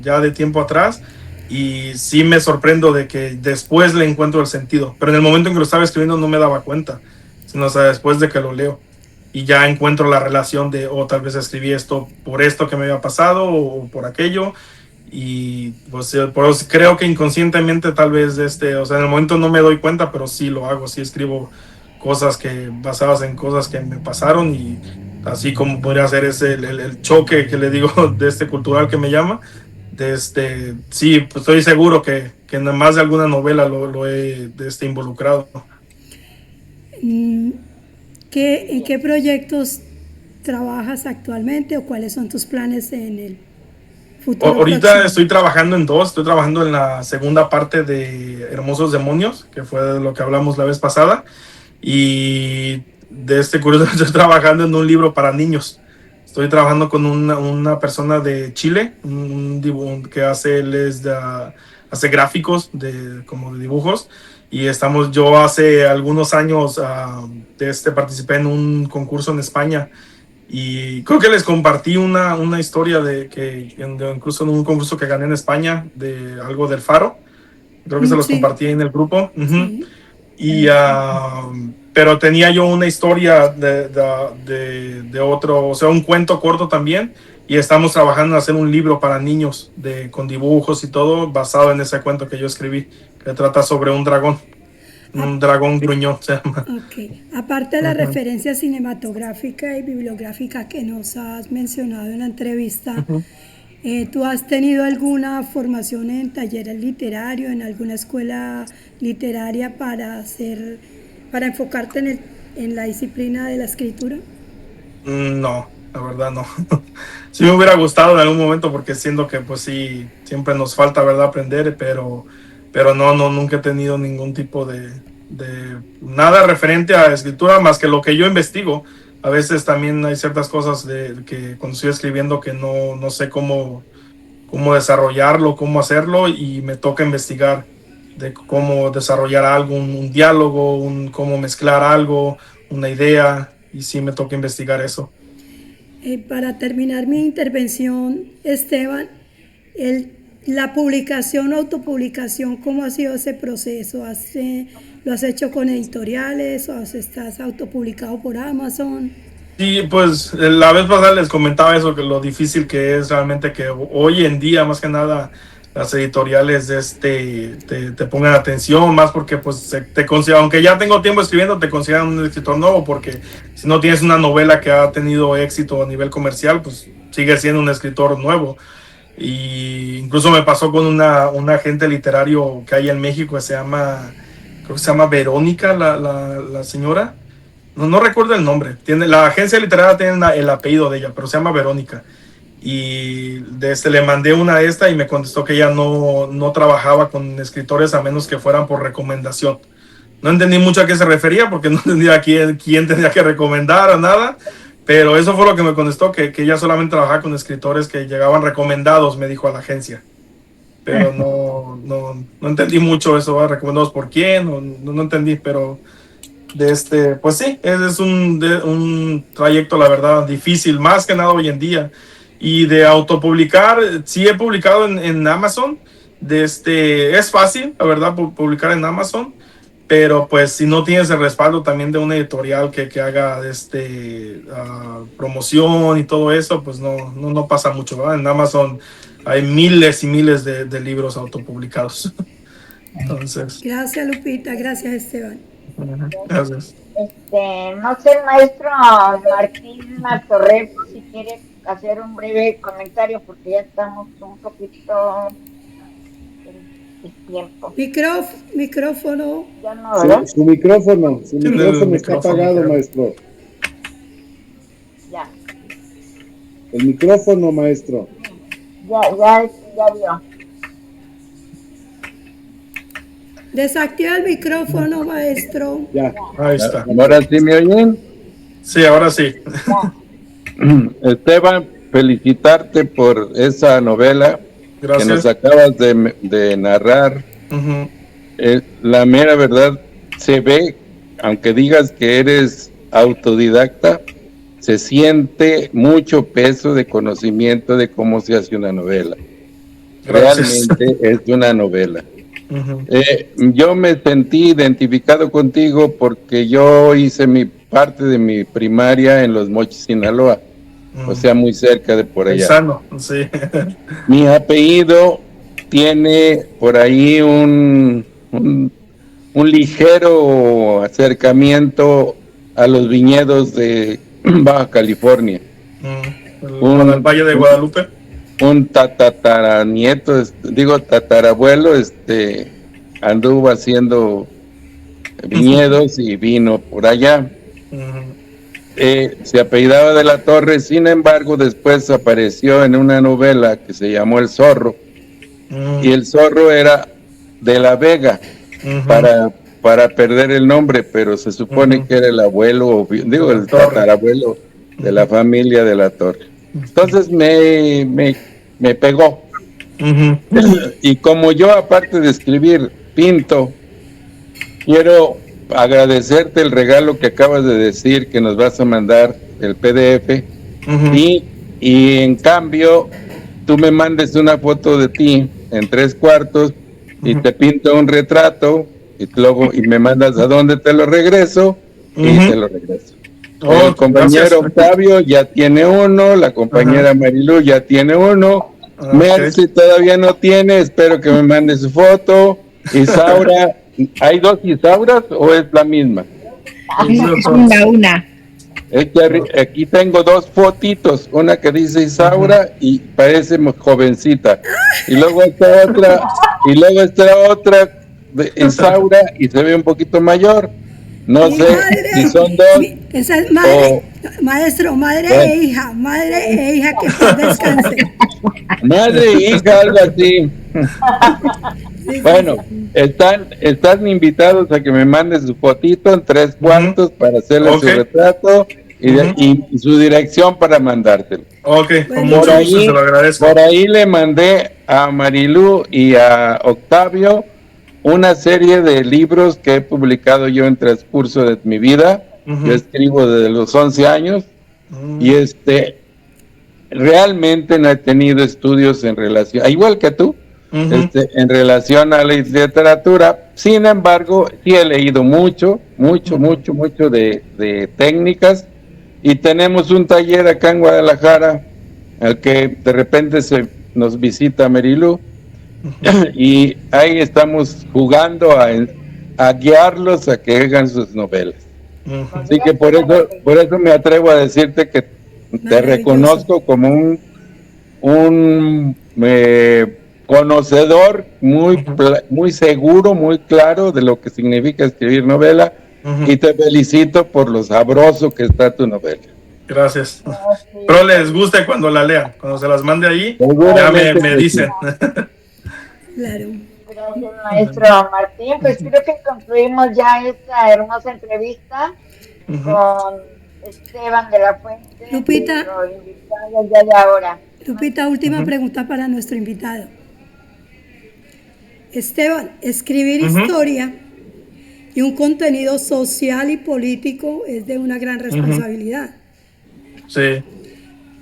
ya de tiempo atrás, y sí me sorprendo de que después le encuentro el sentido, pero en el momento en que lo estaba escribiendo no me daba cuenta, sino hasta después de que lo leo y ya encuentro la relación de, tal vez escribí esto por esto que me había pasado o por aquello. Y pues por eso creo que inconscientemente tal vez o sea, en el momento no me doy cuenta, pero sí lo hago, sí escribo cosas basadas en cosas que me pasaron, y así como podría ser el choque que le digo de cultural que me llama, sí, pues estoy seguro que en más de alguna novela lo he involucrado. ¿En qué proyectos trabajas actualmente o cuáles son tus planes en el futuro Ahorita próximo? estoy trabajando en dos. Estoy trabajando en la segunda parte de Hermosos Demonios, que fue de lo que hablamos la vez pasada, y curioso estoy trabajando en un libro para niños. Estoy trabajando con una persona de Chile, que hace gráficos como de dibujos, y yo hace algunos años participé en un concurso en España, y creo que les compartí una historia incluso en un concurso que gané en España de algo del Faro. Creo que se los Sí. compartí en el grupo. Sí. Pero tenía yo una historia de otro, o sea, un cuento corto también, y estamos trabajando en hacer un libro para niños con dibujos y todo basado en ese cuento que yo escribí, que trata sobre un dragón. Un dragón gruñón se llama. Okay. Aparte de la referencia cinematográfica y bibliográfica que nos has mencionado en la entrevista, ¿tú has tenido alguna formación en talleres literarios, en alguna escuela literaria para enfocarte en la disciplina de la escritura? No, la verdad no. Sí me hubiera gustado en algún momento, porque siento que pues sí, siempre nos falta, ¿verdad?, aprender, pero no, nunca he tenido ningún tipo de nada referente a escritura más que lo que yo investigo. A veces también hay ciertas cosas que cuando estoy escribiendo que no sé cómo desarrollarlo, cómo hacerlo, y me toca investigar de cómo desarrollar algo, un diálogo, cómo mezclar algo, una idea, y sí me toca investigar eso. Para terminar mi intervención, Esteban, la publicación o autopublicación, ¿cómo ha sido ese proceso? ¿Lo has hecho con editoriales o estás autopublicado por Amazon? Sí, pues la vez pasada les comentaba eso, que lo difícil que es realmente que hoy en día, más que nada, las editoriales te pongan atención, más porque pues aunque ya tengo tiempo escribiendo, te consideran un escritor nuevo, porque si no tienes una novela que ha tenido éxito a nivel comercial, pues sigues siendo un escritor nuevo. Y incluso me pasó con un agente literario que hay en México, creo que se llama Verónica, la señora. No recuerdo el nombre. La agencia literaria tiene el apellido de ella, pero se llama Verónica. Y le mandé una de esta y me contestó que ella no trabajaba con escritores a menos que fueran por recomendación. No entendí mucho a qué se refería, porque no entendía quién tenía que recomendar o nada, pero eso fue lo que me contestó, que ella solamente trabajaba con escritores que llegaban recomendados, me dijo, a la agencia. Pero no entendí mucho eso, recomendados por quién, no entendí, pero pues sí, es un trayecto, la verdad, difícil, más que nada hoy en día. Y de autopublicar, sí he publicado en Amazon. Es fácil, la verdad, publicar en Amazon, pero pues si no tienes el respaldo también de una editorial que haga promoción y todo eso, pues no pasa mucho, ¿verdad? En Amazon hay miles y miles de libros autopublicados. Entonces, Gracias, Lupita. Gracias, Esteban. gracias. No sé, el maestro Martín Martorell, si quiere hacer un breve comentario, porque ya estamos un poquito en tiempo. Micrófono. Ya no, ¿verdad? Su micrófono está apagado, maestro. Ya. El micrófono, maestro. Ya vio. Desactiva el micrófono, maestro. Ya. Ahí está. ¿Ahora sí me oyen? Sí, ahora sí. Esteban, felicitarte por esa novela Gracias. que nos acabas de narrar. Ujú. La mera verdad, se ve, aunque digas que eres autodidacta, se siente mucho peso de conocimiento de cómo se hace una novela. Gracias. Realmente es una novela. Ujú. Yo me sentí identificado contigo porque yo hice mi parte de mi primaria en Los Mochis, Sinaloa, o sea, muy cerca de por allá. Paisano, sí. Mi apellido tiene por ahí un ligero acercamiento a los viñedos de Baja California. El Valle de Guadalupe. Un tataranieto, tatarabuelo, anduvo haciendo viñedos y vino por allá. Se apellidaba de la Torre, sin embargo, después apareció en una novela que se llamó El Zorro, y el Zorro era de La Vega, para perder el nombre, pero se supone que era el abuelo, el tatarabuelo de la familia de la Torre. Entonces me pegó. Y como yo, aparte de escribir, pinto, quiero agradecerte el regalo que acabas de decir, que nos vas a mandar el PDF, y en cambio tú me mandes una foto de ti en 3/4 y te pinto un retrato y me mandas a dónde te lo regreso y te lo regreso. El compañero Octavio ya tiene uno, la compañera Marilu ya tiene uno, Mercy todavía no tiene, espero que me mande su foto. Isaura, ¿hay dos Isauras o es la misma? Una. Es que aquí tengo dos fotitos, una que dice Isaura y parece jovencita, y luego está otra de Isaura y se ve un poquito mayor. No sé si son dos. Esa es madre, maestro, madre e hija, que pues descanse. Madre e hija, algo así. Bueno, están invitados a que me manden su fotito en 3/4 para hacerle su retrato y su dirección para mandártelo. Ok, con mucho gusto, se lo agradezco. Por ahí le mandé a Marilu y a Octavio una serie de libros que he publicado yo en transcurso de mi vida. Yo escribo desde los 11 años y realmente no he tenido estudios en relación, igual que tú, en relación a la literatura. Sin embargo, sí he leído mucho de técnicas, y tenemos un taller acá en Guadalajara al que de repente nos visita Marilu, y ahí estamos jugando a guiarlos a que hagan sus novelas. Así que por eso me atrevo a decirte que te reconozco como un conocedor muy seguro, muy claro de lo que significa escribir novela, y te felicito por lo sabroso que está tu novela. Gracias. Pero les guste cuando la lean, cuando se las mande ahí, ya me dicen. Claro. Gracias, maestro Martín. Pues creo que concluimos ya esta hermosa entrevista con Esteban de la Fuente. Lupita, Ya de ahora. Lupita, última pregunta para nuestro invitado. Esteban, escribir historia y un contenido social y político es de una gran responsabilidad. Sí.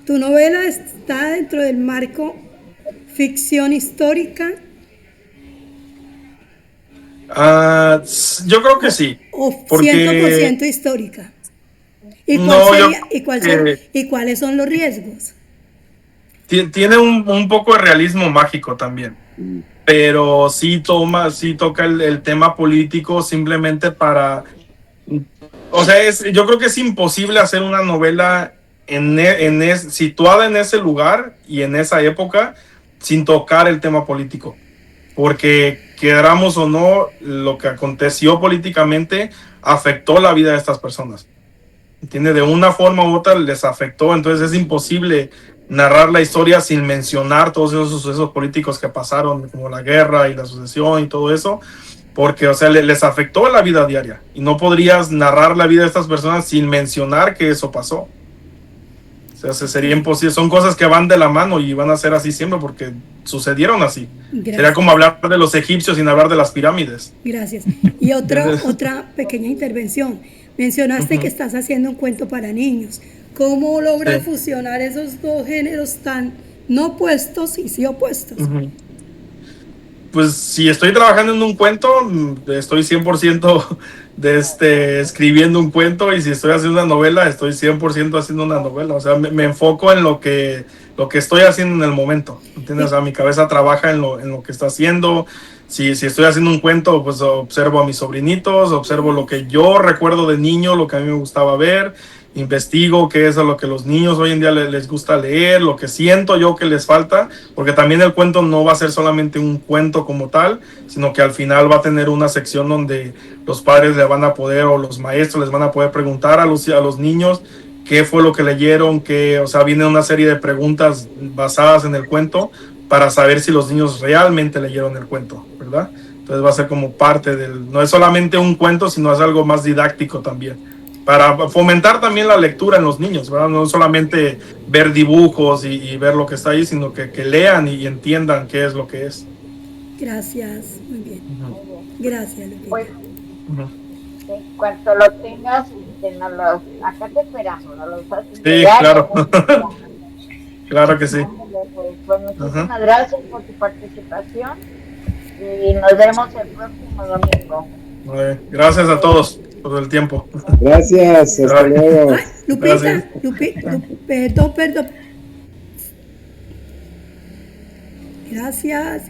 Tu novela está dentro del marco ficción histórica. Yo creo que sí. O porque 100% histórica. ¿Y cuáles son los riesgos? Tiene un poco de realismo mágico también, pero sí toca el tema político simplemente para... O sea, yo creo que es imposible hacer una novela situada en ese lugar y en esa época sin tocar el tema político, porque queramos o no, lo que aconteció políticamente afectó la vida de estas personas, ¿entiendes? De una forma u otra les afectó, entonces es imposible narrar la historia sin mencionar todos esos sucesos políticos que pasaron, como la guerra y la sucesión y todo eso, porque, o sea, les afectó la vida diaria, y no podrías narrar la vida de estas personas sin mencionar que eso pasó. O sea, sería imposible. Son cosas que van de la mano y van a ser así siempre porque sucedieron así. Gracias. Sería como hablar de los egipcios sin hablar de las pirámides. Gracias. Y otra pequeña intervención. Mencionaste que estás haciendo un cuento para niños. ¿Cómo logras fusionar esos dos géneros tan no opuestos y sí opuestos? Pues si estoy trabajando en un cuento, estoy 100% escribiendo un cuento, y si estoy haciendo una novela, estoy 100% haciendo una novela. O sea, me enfoco en lo que estoy haciendo en el momento, ¿entiendes? O sea, mi cabeza trabaja en lo que está haciendo. Si estoy haciendo un cuento, pues observo a mis sobrinitos, observo lo que yo recuerdo de niño, lo que a mí me gustaba ver, investigo qué es lo que los niños hoy en día les gusta leer, lo que siento yo que les falta, porque también el cuento no va a ser solamente un cuento como tal, sino que al final va a tener una sección donde los padres le van a poder, o los maestros les van a poder preguntar a los niños qué fue lo que leyeron, o sea, viene una serie de preguntas basadas en el cuento para saber si los niños realmente leyeron el cuento, ¿verdad? Entonces va a ser como parte no es solamente un cuento, sino es algo más didáctico también, para fomentar también la lectura en los niños, ¿verdad? No solamente ver dibujos y ver lo que está ahí, sino que lean y entiendan qué es lo que es. Gracias, muy bien. Gracias, Lupita. Pues, en cuanto lo tengas, acá te esperamos, ¿no? Los sí, claro. Claro que sí. Pues muchísimas gracias por tu participación y nos vemos el próximo domingo. Gracias a todos por el tiempo. Gracias, hasta luego. Ay, Lupita, perdón. Gracias.